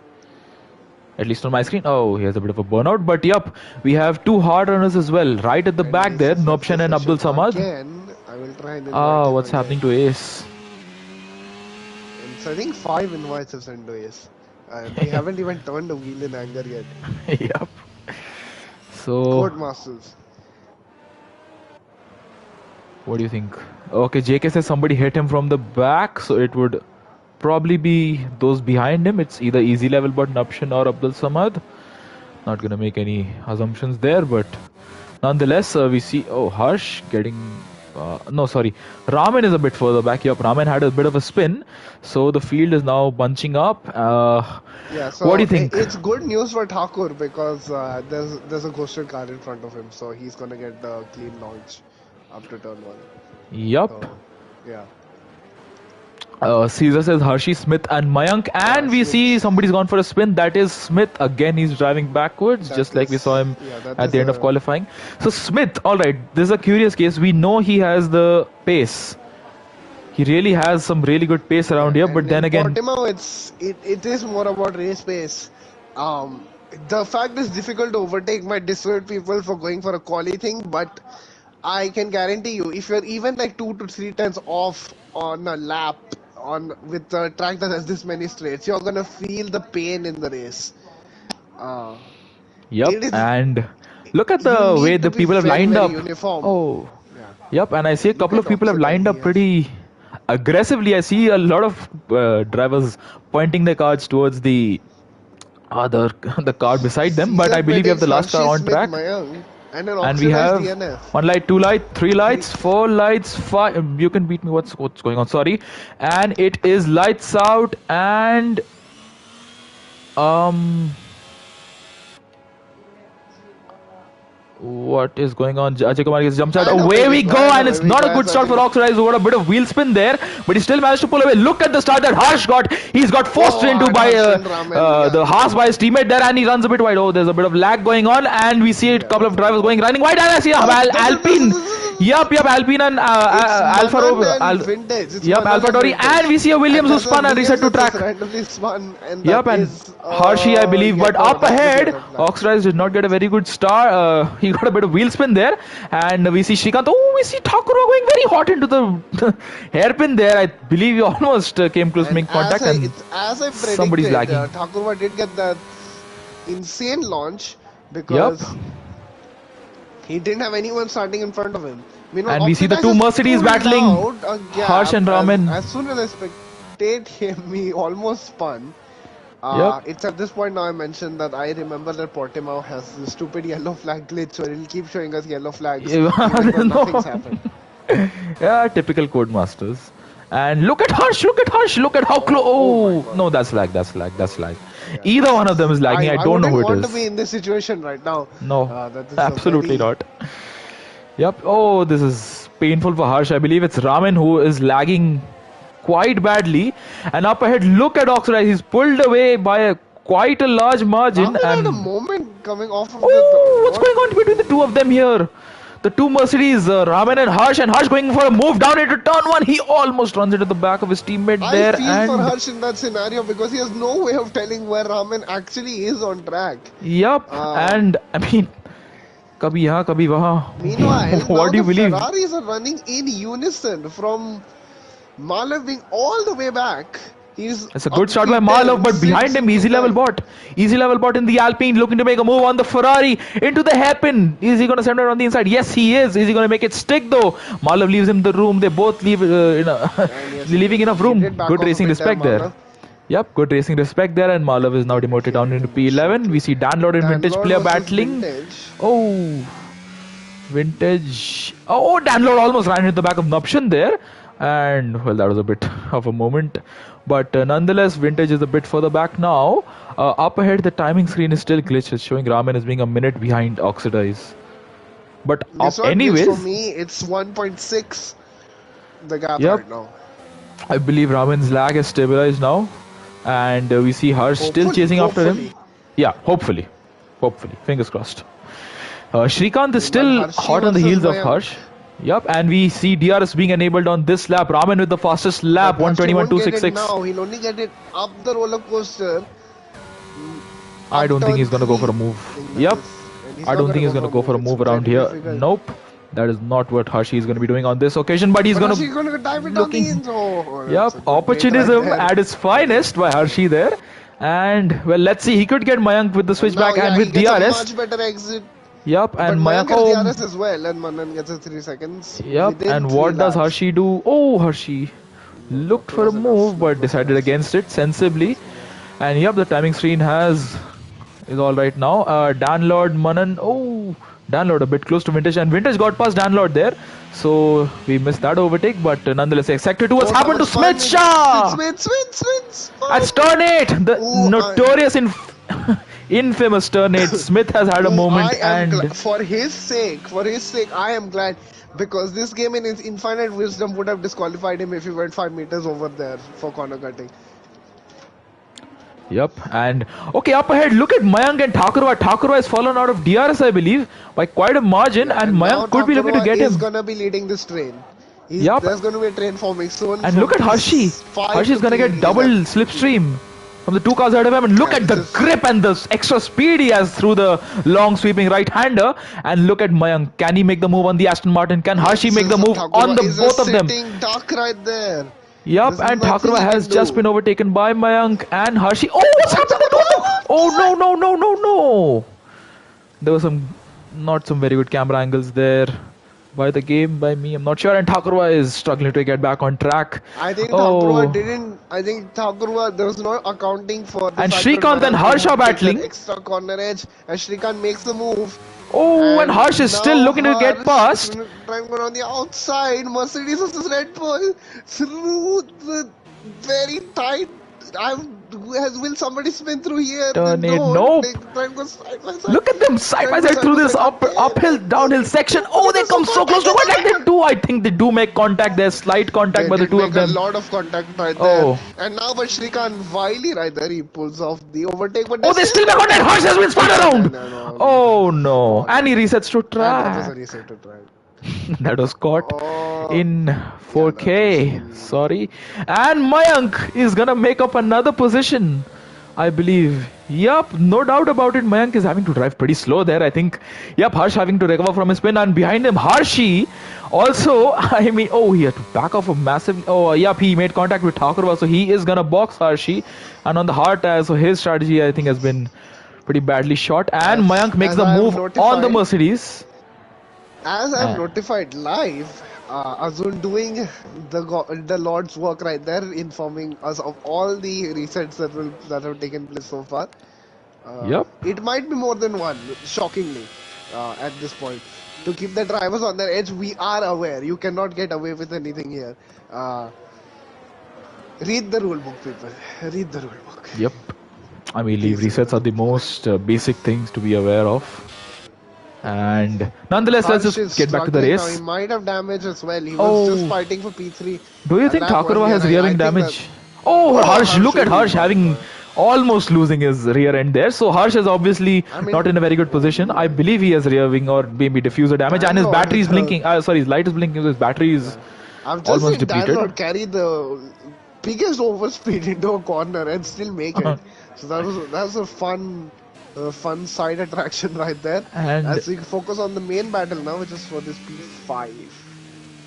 Speaker 1: At least on my screen. Oh, he has a bit of a burnout. But yep, we have two hard runners as well. Right at the
Speaker 2: And
Speaker 1: back
Speaker 2: Ace
Speaker 1: there,
Speaker 2: has left the
Speaker 1: Nopshan and Abdul
Speaker 2: session
Speaker 1: Samad.
Speaker 2: again. I will try and invite
Speaker 1: Ah,
Speaker 2: him
Speaker 1: what's happening
Speaker 2: again.
Speaker 1: to Ace?
Speaker 2: And so I think 5 invites have sent to Ace. And we haven't even turned the wheel in anger yet.
Speaker 1: Yep. So,
Speaker 2: Codemasters.
Speaker 1: what do you think? Okay, JK says somebody hit him from the back, so it would probably be those behind him. It's either easy level but Nupshan or Abdul Samad. Not gonna make any assumptions there, but nonetheless, we see Harsh getting. No, sorry, Raman is a bit further back. Yup, Raman had a bit of a spin, so the field is now bunching up.
Speaker 2: Yeah,
Speaker 1: What do
Speaker 2: so
Speaker 1: you think?
Speaker 2: it's good news for Thakur because there's a ghosted car in front of him, so he's gonna get the clean launch up to turn one.
Speaker 1: Yup.
Speaker 2: So yeah,
Speaker 1: Caesar says Hershey, Smith, and Mayank,
Speaker 2: yeah,
Speaker 1: and we see
Speaker 2: Smith.
Speaker 1: somebody's gone for a spin. That is Smith again. He's driving backwards,
Speaker 2: That
Speaker 1: just like we saw
Speaker 2: is
Speaker 1: him
Speaker 2: that
Speaker 1: at
Speaker 2: is
Speaker 1: the end of
Speaker 2: a
Speaker 1: qualifying. So Smith, all right, this is a curious case. We know he has the pace. He really has some really good pace around
Speaker 2: yeah,
Speaker 1: here, but
Speaker 2: and
Speaker 1: then
Speaker 2: in
Speaker 1: again,
Speaker 2: Portimao, it is more about race pace. The fact it's difficult to overtake might dissuade people for going for a quali thing, but I can guarantee you, if you're even like 2 to 3 times off on a lap on with a track that has this many straights, you're gonna feel the pain in the race. Uh, it
Speaker 1: Yep,
Speaker 2: is
Speaker 1: and look at
Speaker 2: you
Speaker 1: the way
Speaker 2: need to
Speaker 1: the
Speaker 2: be
Speaker 1: people have
Speaker 2: very
Speaker 1: lined
Speaker 2: very
Speaker 1: up.
Speaker 2: uniform.
Speaker 1: Oh,
Speaker 2: Yeah,
Speaker 1: yep, and I see a
Speaker 2: look
Speaker 1: couple
Speaker 2: at
Speaker 1: of people have
Speaker 2: Oxida.
Speaker 1: lined
Speaker 2: He
Speaker 1: up
Speaker 2: has.
Speaker 1: pretty aggressively. I see a lot of drivers pointing their cards towards the other the car beside them, but I
Speaker 2: Season
Speaker 1: believe we have
Speaker 2: weddings,
Speaker 1: the last car
Speaker 2: Hershey
Speaker 1: on
Speaker 2: Smith
Speaker 1: track.
Speaker 2: Mayang, and an
Speaker 1: And we
Speaker 2: oxidized
Speaker 1: have
Speaker 2: DNF.
Speaker 1: one light, two light, three
Speaker 2: He,
Speaker 1: lights, four lights, five. You can beat me. What's going on? Sorry, and it is lights out and um. What is going on? Ajay Kumar gets jump shot.
Speaker 2: and away
Speaker 1: Away
Speaker 2: we
Speaker 1: we
Speaker 2: go,
Speaker 1: go,
Speaker 2: and
Speaker 1: and
Speaker 2: away
Speaker 1: it's
Speaker 2: we
Speaker 1: not
Speaker 2: go.
Speaker 1: a
Speaker 2: As
Speaker 1: good
Speaker 2: I
Speaker 1: start for
Speaker 2: think,
Speaker 1: Oxide. Got a bit of wheel spin there, but he still managed to pull away. Look at the start that Harsh got. He's got forced
Speaker 2: oh,
Speaker 1: into
Speaker 2: and
Speaker 1: by
Speaker 2: Harshan Raman, yeah,
Speaker 1: the Haas by his teammate there, and he runs a bit wide. Oh, there's a bit of lag going on, and we see a
Speaker 2: yeah,
Speaker 1: couple
Speaker 2: there's
Speaker 1: of
Speaker 2: a
Speaker 1: drivers
Speaker 2: lot.
Speaker 1: going running wide, and I see Alpine. Yup, Alpine and
Speaker 2: It's Manan and
Speaker 1: Al
Speaker 2: Vintage. It's
Speaker 1: Yup,
Speaker 2: Manan
Speaker 1: Alpha
Speaker 2: and
Speaker 1: Tori, and
Speaker 2: Vintage.
Speaker 1: we see a
Speaker 2: And
Speaker 1: Williams who
Speaker 2: there's a
Speaker 1: spun and reset
Speaker 2: Williams
Speaker 1: to
Speaker 2: that just
Speaker 1: track.
Speaker 2: randomly spun, and that
Speaker 1: Yep, and
Speaker 2: is
Speaker 1: Hershey, I believe, but
Speaker 2: yellow.
Speaker 1: up
Speaker 2: That is
Speaker 1: ahead,
Speaker 2: yellow flag.
Speaker 1: Oxrise did not get a very good start. He got a bit of wheel spin there, and we see Shrikant. Oh, we see Thakurva going very hot into the hairpin there. I believe he almost came close to
Speaker 2: And
Speaker 1: making contact, and
Speaker 2: as I
Speaker 1: somebody's
Speaker 2: predicted,
Speaker 1: lagging.
Speaker 2: Thakurva did get that insane launch
Speaker 1: Yep,
Speaker 2: because he didn't have anyone starting in front of him. Meanwhile,
Speaker 1: and we see the
Speaker 2: Oxidize
Speaker 1: two
Speaker 2: has
Speaker 1: Mercedes
Speaker 2: pulled
Speaker 1: battling,
Speaker 2: out a
Speaker 1: Harsh
Speaker 2: gap.
Speaker 1: and Raman.
Speaker 2: As soon as I spectate him, he almost spun.
Speaker 1: Yep.
Speaker 2: It's at this point now I mentioned that I remember that Portimao has this stupid yellow flag glitch where it'll keep showing us yellow flags even though nothing's
Speaker 1: No.
Speaker 2: happened.
Speaker 1: Yeah, typical Codemasters. And look at Harsh, look at Harsh, look at how close.
Speaker 2: Oh my
Speaker 1: Oh,
Speaker 2: god.
Speaker 1: no, that's lag, that's lag, that's lag.
Speaker 2: Yeah,
Speaker 1: Either one of them is lagging. I
Speaker 2: I
Speaker 1: don't know
Speaker 2: wouldn't
Speaker 1: who it
Speaker 2: want to be
Speaker 1: is.
Speaker 2: in this situation right now.
Speaker 1: No,
Speaker 2: That is a
Speaker 1: absolutely
Speaker 2: very
Speaker 1: not. Yep. Oh, this is painful for Harsh. I believe it's Raman who is lagging quite badly. And up ahead, look at Oxide. He's pulled away by quite a large margin.
Speaker 2: Raman had a
Speaker 1: And
Speaker 2: moment coming off of
Speaker 1: oh, what's
Speaker 2: what?
Speaker 1: going on between the two of them here? The two Mercedes, Raman and Harsh going for a move down into turn one. He almost runs into the back of his teammate
Speaker 2: I
Speaker 1: there,
Speaker 2: feel for
Speaker 1: and
Speaker 2: Harsh in that scenario because he has no way of telling where Raman actually is on track.
Speaker 1: yep.
Speaker 2: Uh,
Speaker 1: And I mean, kabhi yahan, kabhi
Speaker 2: Meanwhile,
Speaker 1: wahan.
Speaker 2: now
Speaker 1: What do
Speaker 2: the
Speaker 1: you believe?
Speaker 2: Ferraris are running in unison from Malev being all the way back. He's
Speaker 1: It's a
Speaker 2: up
Speaker 1: good start by Marlov,
Speaker 2: 310,
Speaker 1: but behind
Speaker 2: 6
Speaker 1: him,
Speaker 2: to
Speaker 1: easy level
Speaker 2: 10.
Speaker 1: bot. Easy level bot in the Alpine looking to make a move on the Ferrari into the hairpin. Is he going to send it on the inside? Yes, he is. Is he going to make it stick though? Marlov leaves him the room. They both leave
Speaker 2: And yes,
Speaker 1: leaving enough
Speaker 2: he
Speaker 1: room.
Speaker 2: did back
Speaker 1: Good
Speaker 2: off a
Speaker 1: racing
Speaker 2: bit there,
Speaker 1: respect there.
Speaker 2: Malev.
Speaker 1: Yep, good racing respect there, and Marlov is now demoted down into P11. We see Dan Lord and
Speaker 2: Dan
Speaker 1: Vintage
Speaker 2: Lord
Speaker 1: player
Speaker 2: versus
Speaker 1: battling.
Speaker 2: Vintage.
Speaker 1: Oh, Vintage. Oh, Dan Lord almost ran into the back of Nuption there. And, well, that was a bit of a moment. But nonetheless, Vintage is a bit further back now. Up ahead, the timing screen is still glitched. It's showing Raman as being a minute behind Oxidize. But
Speaker 2: This one glitch for
Speaker 1: anyways,
Speaker 2: me, it's 1.6 the gap
Speaker 1: yep,
Speaker 2: right now.
Speaker 1: I believe Raman's lag is stabilized now. And we see Harsh still chasing after him. Yeah, hopefully. Hopefully. Fingers crossed. Shrikant is still
Speaker 2: Harshi
Speaker 1: hot on the
Speaker 2: versus
Speaker 1: heels of
Speaker 2: Mayank.
Speaker 1: Harsh. Yup, and we see DRS being enabled on this lap. Raman with the fastest lap,
Speaker 2: But Harshi won't get it
Speaker 1: 121.266.
Speaker 2: now. He'll only get it up the roller coaster.
Speaker 1: I don't think he's gonna go for a
Speaker 2: three.
Speaker 1: move.
Speaker 2: I think that
Speaker 1: Yep,
Speaker 2: he's
Speaker 1: I
Speaker 2: not
Speaker 1: don't think he's gonna go for a
Speaker 2: It's
Speaker 1: move around
Speaker 2: very
Speaker 1: here.
Speaker 2: difficult.
Speaker 1: Nope, that is not what Harshi is gonna be doing on this occasion. But he's
Speaker 2: But
Speaker 1: gonna
Speaker 2: Harshi gonna dive it
Speaker 1: looking.
Speaker 2: on the ends. Oh, that's
Speaker 1: Yep,
Speaker 2: a good bait
Speaker 1: opportunism
Speaker 2: right there.
Speaker 1: at its finest by Harshi there. And well, let's see. He could get Mayank with the switchback
Speaker 2: Now,
Speaker 1: and
Speaker 2: yeah,
Speaker 1: with
Speaker 2: he gets a
Speaker 1: DRS.
Speaker 2: much better exit.
Speaker 1: Yep,
Speaker 2: But
Speaker 1: and
Speaker 2: Mayank
Speaker 1: Mayank.
Speaker 2: gets
Speaker 1: Oh,
Speaker 2: DRS as well, and Manan gets a 3 seconds.
Speaker 1: yep,
Speaker 2: Within
Speaker 1: and
Speaker 2: 3
Speaker 1: what does
Speaker 2: laps.
Speaker 1: Harshi do? Oh, Harshi looked
Speaker 2: Not
Speaker 1: for a
Speaker 2: was enough,
Speaker 1: move
Speaker 2: not
Speaker 1: but
Speaker 2: was
Speaker 1: decided
Speaker 2: enough.
Speaker 1: against it sensibly. And yep, the timing screen is all right now. Dan Lord, Manan. Oh, Dan Lord a bit close to Vintage, and Vintage got past Dan Lord there. So we missed that overtake, but nonetheless, Sector 2 what's
Speaker 2: Oh,
Speaker 1: happened to Smith Shah at turn 8. The
Speaker 2: Ooh,
Speaker 1: notorious infamous turn 8. Smith has had a moment,
Speaker 2: I am
Speaker 1: and
Speaker 2: for his sake, I am glad because this game in its infinite wisdom would have disqualified him if he went 5 meters over there for corner cutting.
Speaker 1: yep, and okay, up ahead, look at Mayank and Thakurva. Thakurva has fallen out of DRS, I believe, by quite a margin, and
Speaker 2: now
Speaker 1: Mayank could be looking to
Speaker 2: Thakurva
Speaker 1: get
Speaker 2: is
Speaker 1: him.
Speaker 2: gonna be leading this train.
Speaker 1: Yup.
Speaker 2: There's gonna be a train forming soon.
Speaker 1: And
Speaker 2: from
Speaker 1: look at Harshi.
Speaker 2: P5
Speaker 1: Harshi is
Speaker 2: to
Speaker 1: gonna get double
Speaker 2: P11.
Speaker 1: slipstream. from the two cars ahead of him, and look
Speaker 2: Yeah,
Speaker 1: at
Speaker 2: this
Speaker 1: the
Speaker 2: is.
Speaker 1: grip and the extra speed he has through the long sweeping right-hander. And look at Mayank. Can he make the move on the Aston Martin? Can
Speaker 2: Yeah,
Speaker 1: Harshi
Speaker 2: this
Speaker 1: make
Speaker 2: is
Speaker 1: the move on
Speaker 2: Thakurwa
Speaker 1: the
Speaker 2: is a
Speaker 1: both of them?
Speaker 2: sitting duck right there.
Speaker 1: Yup,
Speaker 2: There's
Speaker 1: and
Speaker 2: nothing
Speaker 1: Thakurva
Speaker 2: he
Speaker 1: has
Speaker 2: can
Speaker 1: just been
Speaker 2: do.
Speaker 1: overtaken by Mayank and Harshi. Oh, what's
Speaker 2: Watch
Speaker 1: happened
Speaker 2: out!
Speaker 1: to the two of them?
Speaker 2: Oh,
Speaker 1: Oh,
Speaker 2: watch
Speaker 1: no,
Speaker 2: out!
Speaker 1: no, no, no, no. There was not some very good camera angles there by the game, by me. I'm not sure. And Thakurva is struggling to get back on track.
Speaker 2: I think Thakurwa
Speaker 1: Oh,
Speaker 2: didn't. I think Thakurwa, there was no accounting for the
Speaker 1: and
Speaker 2: fact that
Speaker 1: Shrikant and
Speaker 2: Mayank would
Speaker 1: Harsha
Speaker 2: have taken that
Speaker 1: battling.
Speaker 2: extra corner edge, and Shrikant makes the move.
Speaker 1: Oh, and
Speaker 2: And
Speaker 1: Harsh is still
Speaker 2: now
Speaker 1: looking to get
Speaker 2: Harsh is
Speaker 1: past.
Speaker 2: trying to go on the outside. Mercedes versus Red Bull through the very tight. Will somebody spin through here? They
Speaker 1: Turn it.
Speaker 2: don't.
Speaker 1: Nope.
Speaker 2: They try and go side by side.
Speaker 1: Look at them side
Speaker 2: Try
Speaker 1: by
Speaker 2: and go
Speaker 1: side
Speaker 2: side
Speaker 1: through
Speaker 2: by
Speaker 1: this
Speaker 2: side again.
Speaker 1: uphill,
Speaker 2: And then
Speaker 1: downhill section.
Speaker 2: don't
Speaker 1: Oh,
Speaker 2: forget
Speaker 1: they
Speaker 2: the
Speaker 1: come so close
Speaker 2: contact
Speaker 1: to
Speaker 2: at the
Speaker 1: contact. They
Speaker 2: end.
Speaker 1: do. I think they do make contact. There's slight contact
Speaker 2: They
Speaker 1: by the
Speaker 2: did
Speaker 1: two of
Speaker 2: make a
Speaker 1: them.
Speaker 2: lot of contact right there.
Speaker 1: Oh.
Speaker 2: And now, but Shrikant wily right there. He pulls off the overtake, but
Speaker 1: Oh,
Speaker 2: there's
Speaker 1: they
Speaker 2: still
Speaker 1: still make contact. Harsh has been spun around. Oh no.
Speaker 2: gone.
Speaker 1: And he resets to
Speaker 2: And that was a
Speaker 1: track.
Speaker 2: reset to try.
Speaker 1: That was caught
Speaker 2: Oh,
Speaker 1: in
Speaker 2: yeah, that was
Speaker 1: 4K. Sorry. And Mayank is gonna make up another position, I believe. Yup, no doubt about it. Mayank is having to drive pretty slow there. I think, yup, Harsh having to recover from his spin, and behind him, Harshi. Also, I mean, oh, he had to back off a massive. Oh, yup, he made contact with Thakurva, so he is gonna box Harshi. And on the hard tire, so his strategy, I think, has been pretty badly shot. And Mayank makes
Speaker 2: as
Speaker 1: the
Speaker 2: I am
Speaker 1: move on the
Speaker 2: notified,
Speaker 1: Mercedes.
Speaker 2: as I'm
Speaker 1: Uh,
Speaker 2: notified live, Azun doing the Lord's work right there, informing us of all the resets that have taken place so far.
Speaker 1: Yep.
Speaker 2: It might be more than one, shockingly, at this point. To keep the drivers on their edge, we are aware. You cannot get away with anything here. Read the rule book, people. Read the rule book.
Speaker 1: Yep. I believe
Speaker 2: Please
Speaker 1: resets are the most basic things to be aware of. And nonetheless, let's
Speaker 2: Harsh
Speaker 1: just
Speaker 2: is
Speaker 1: get back to the
Speaker 2: struggling now.
Speaker 1: race.
Speaker 2: He might have damage as well. He was just
Speaker 1: Oh,
Speaker 2: fighting for P3.
Speaker 1: do you
Speaker 2: A
Speaker 1: think
Speaker 2: lap
Speaker 1: Thakurva
Speaker 2: earlier.
Speaker 1: has
Speaker 2: I
Speaker 1: rear wing
Speaker 2: think that.
Speaker 1: damage? Oh,
Speaker 2: Oh,
Speaker 1: Harsh, look at
Speaker 2: oh
Speaker 1: Harsh
Speaker 2: my
Speaker 1: having
Speaker 2: God.
Speaker 1: almost losing his rear end there. So Harsh is obviously
Speaker 2: I mean,
Speaker 1: not in a very good position. I believe he has rear wing or maybe diffuser damage, and his
Speaker 2: Danlord,
Speaker 1: battery is blinking. Sorry, his light is blinking. So his battery is
Speaker 2: I've just
Speaker 1: almost
Speaker 2: seen
Speaker 1: depleted.
Speaker 2: Danlord carry the biggest overspeed into a corner and still make it. So that was a fun side attraction right there.
Speaker 1: And
Speaker 2: As we focus on the main battle now, which is for this P5.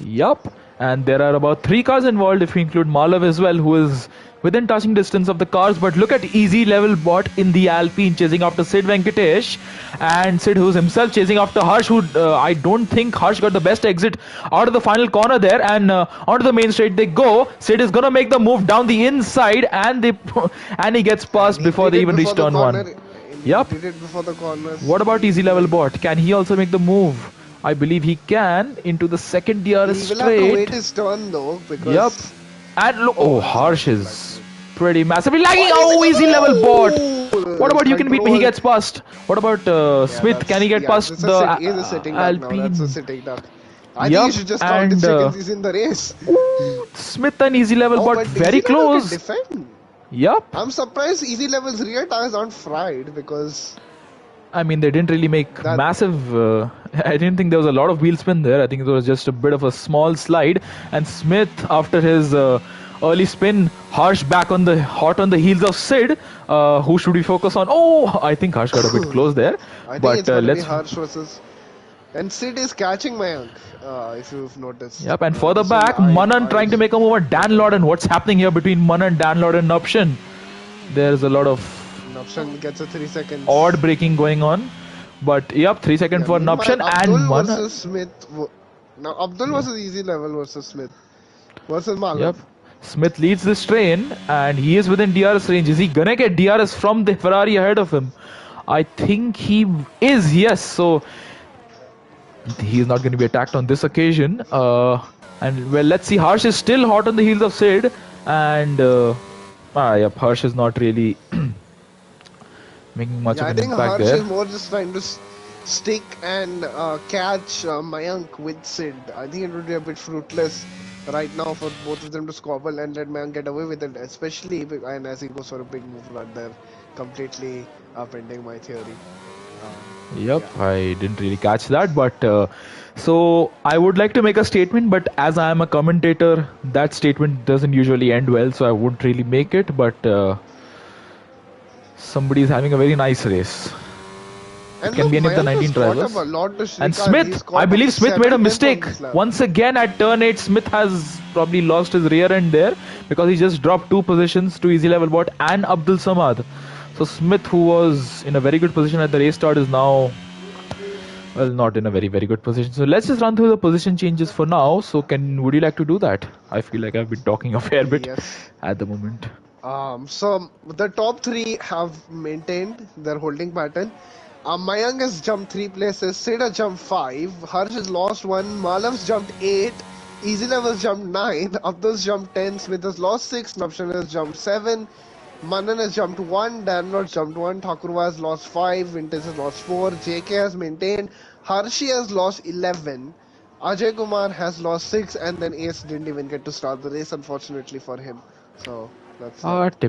Speaker 1: yup. And there are about 3 cars involved if we include Malav as well, who is within touching distance of the cars. But look at easy level bot in the Alpine chasing after Sid Venkatesh. And Sid, who's himself chasing after Harsh, who I don't think Harsh got the best exit out of the final corner there. And onto the main straight they go. Sid is gonna make the move down the inside, and and he gets past before they even reach turn 1. Yup.
Speaker 2: Did it before the corners.
Speaker 1: What about easy level bot? Can he also make the move? I believe he can into the second DRS
Speaker 2: He will have to wait
Speaker 1: straight.
Speaker 2: his turn though, because.
Speaker 1: Yup. And look, oh, Harsh is pretty massively lagging.
Speaker 2: Oh,
Speaker 1: Oh, easy level bot.
Speaker 2: Oh,
Speaker 1: What about you can beat me? He
Speaker 2: control.
Speaker 1: gets past. What about Smith? Can he get past
Speaker 2: He's
Speaker 1: the
Speaker 2: a sitting duck now. That's a
Speaker 1: Alpine?
Speaker 2: sitting duck. I think
Speaker 1: Yup,
Speaker 2: you should just count his
Speaker 1: and
Speaker 2: seconds he's in the race.
Speaker 1: Smith and easy level
Speaker 2: Oh,
Speaker 1: bot
Speaker 2: but
Speaker 1: very
Speaker 2: Easy Level can
Speaker 1: close.
Speaker 2: defend.
Speaker 1: Yup.
Speaker 2: I'm surprised Easy Level's rear tires aren't fried because
Speaker 1: I mean, they didn't really make massive. I didn't think there was a lot of wheel spin there. I think it was just a bit of a small slide. And Smith, after his early spin, Harsh back on the hot on the heels of Sid. Who should we focus on? Oh, I think Harsh got a bit close there.
Speaker 2: I think
Speaker 1: But
Speaker 2: it's going to be
Speaker 1: let's.
Speaker 2: Harsh versus. And Sid is catching Mayank, if you've noticed.
Speaker 1: Yep, and further
Speaker 2: So
Speaker 1: back, Manan trying to make a move at Dan Lord. And what's happening here between Manan, Dan Lord, and Nupshan? There's a lot of
Speaker 2: Nupshan gets a 3 seconds.
Speaker 1: odd braking going on. But yep, 3 seconds for
Speaker 2: Meanwhile,
Speaker 1: Nupshan and
Speaker 2: Abdul
Speaker 1: Manan.
Speaker 2: versus Smith. Now, Abdul versus Easy Level versus Smith. Versus Malav.
Speaker 1: Yep. Smith leads this train and he is within DRS range. Is he gonna get DRS from the Ferrari ahead of him? I think he is, yes. So he is not going to be attacked on this occasion. And well, let's see. Harsh is still hot on the heels of Sid. And yep, Harsh is not really making much of
Speaker 2: I
Speaker 1: an
Speaker 2: think
Speaker 1: impact
Speaker 2: Harsh
Speaker 1: there.
Speaker 2: is more just trying to stick and catch Mayank with Sid. I think it would be a bit fruitless right now for both of them to squabble and let Mayank get away with it, especially and as he goes for a big move right there, completely upending my theory.
Speaker 1: Yep, I didn't really catch that, but so I would like to make a statement, but as I am a commentator, that statement doesn't usually end well, so I wouldn't really make it. But Somebody is having a very nice race. It
Speaker 2: And
Speaker 1: can
Speaker 2: look,
Speaker 1: be any of the
Speaker 2: Mayank has
Speaker 1: 19
Speaker 2: caught up
Speaker 1: drivers.
Speaker 2: a lot to
Speaker 1: And
Speaker 2: Shrikant.
Speaker 1: Smith,
Speaker 2: He's
Speaker 1: I
Speaker 2: caught up
Speaker 1: believe Smith made a
Speaker 2: 7 tenths on
Speaker 1: mistake.
Speaker 2: this lap.
Speaker 1: Once again at turn 8, Smith has probably lost his rear end there because he just dropped 2 positions to Easy Level Bot and Abdul Samad. So Smith, who was in a very good position at the race start, is now, well, not in a very good position. So let's just run through the position changes for now. So would you like to do that? I feel like I've been talking a fair bit
Speaker 2: Yes.
Speaker 1: at the moment.
Speaker 2: So the top three have maintained their holding pattern. Mayank has jumped 3 places, Sid has jumped 5, Harsh has lost 1, Malav's jumped 8, Easy Level's jumped 9, Abdul's jumped 10, Smith has lost 6, Nupshan has jumped 7, Manan has jumped 1, Danlord jumped 1, Thakurva has lost 5, Vintage has lost 4, JK has maintained, Harshi has lost 11, Ajay Kumar has lost 6, and then Ace didn't even get to start the race, unfortunately for him. So that's that.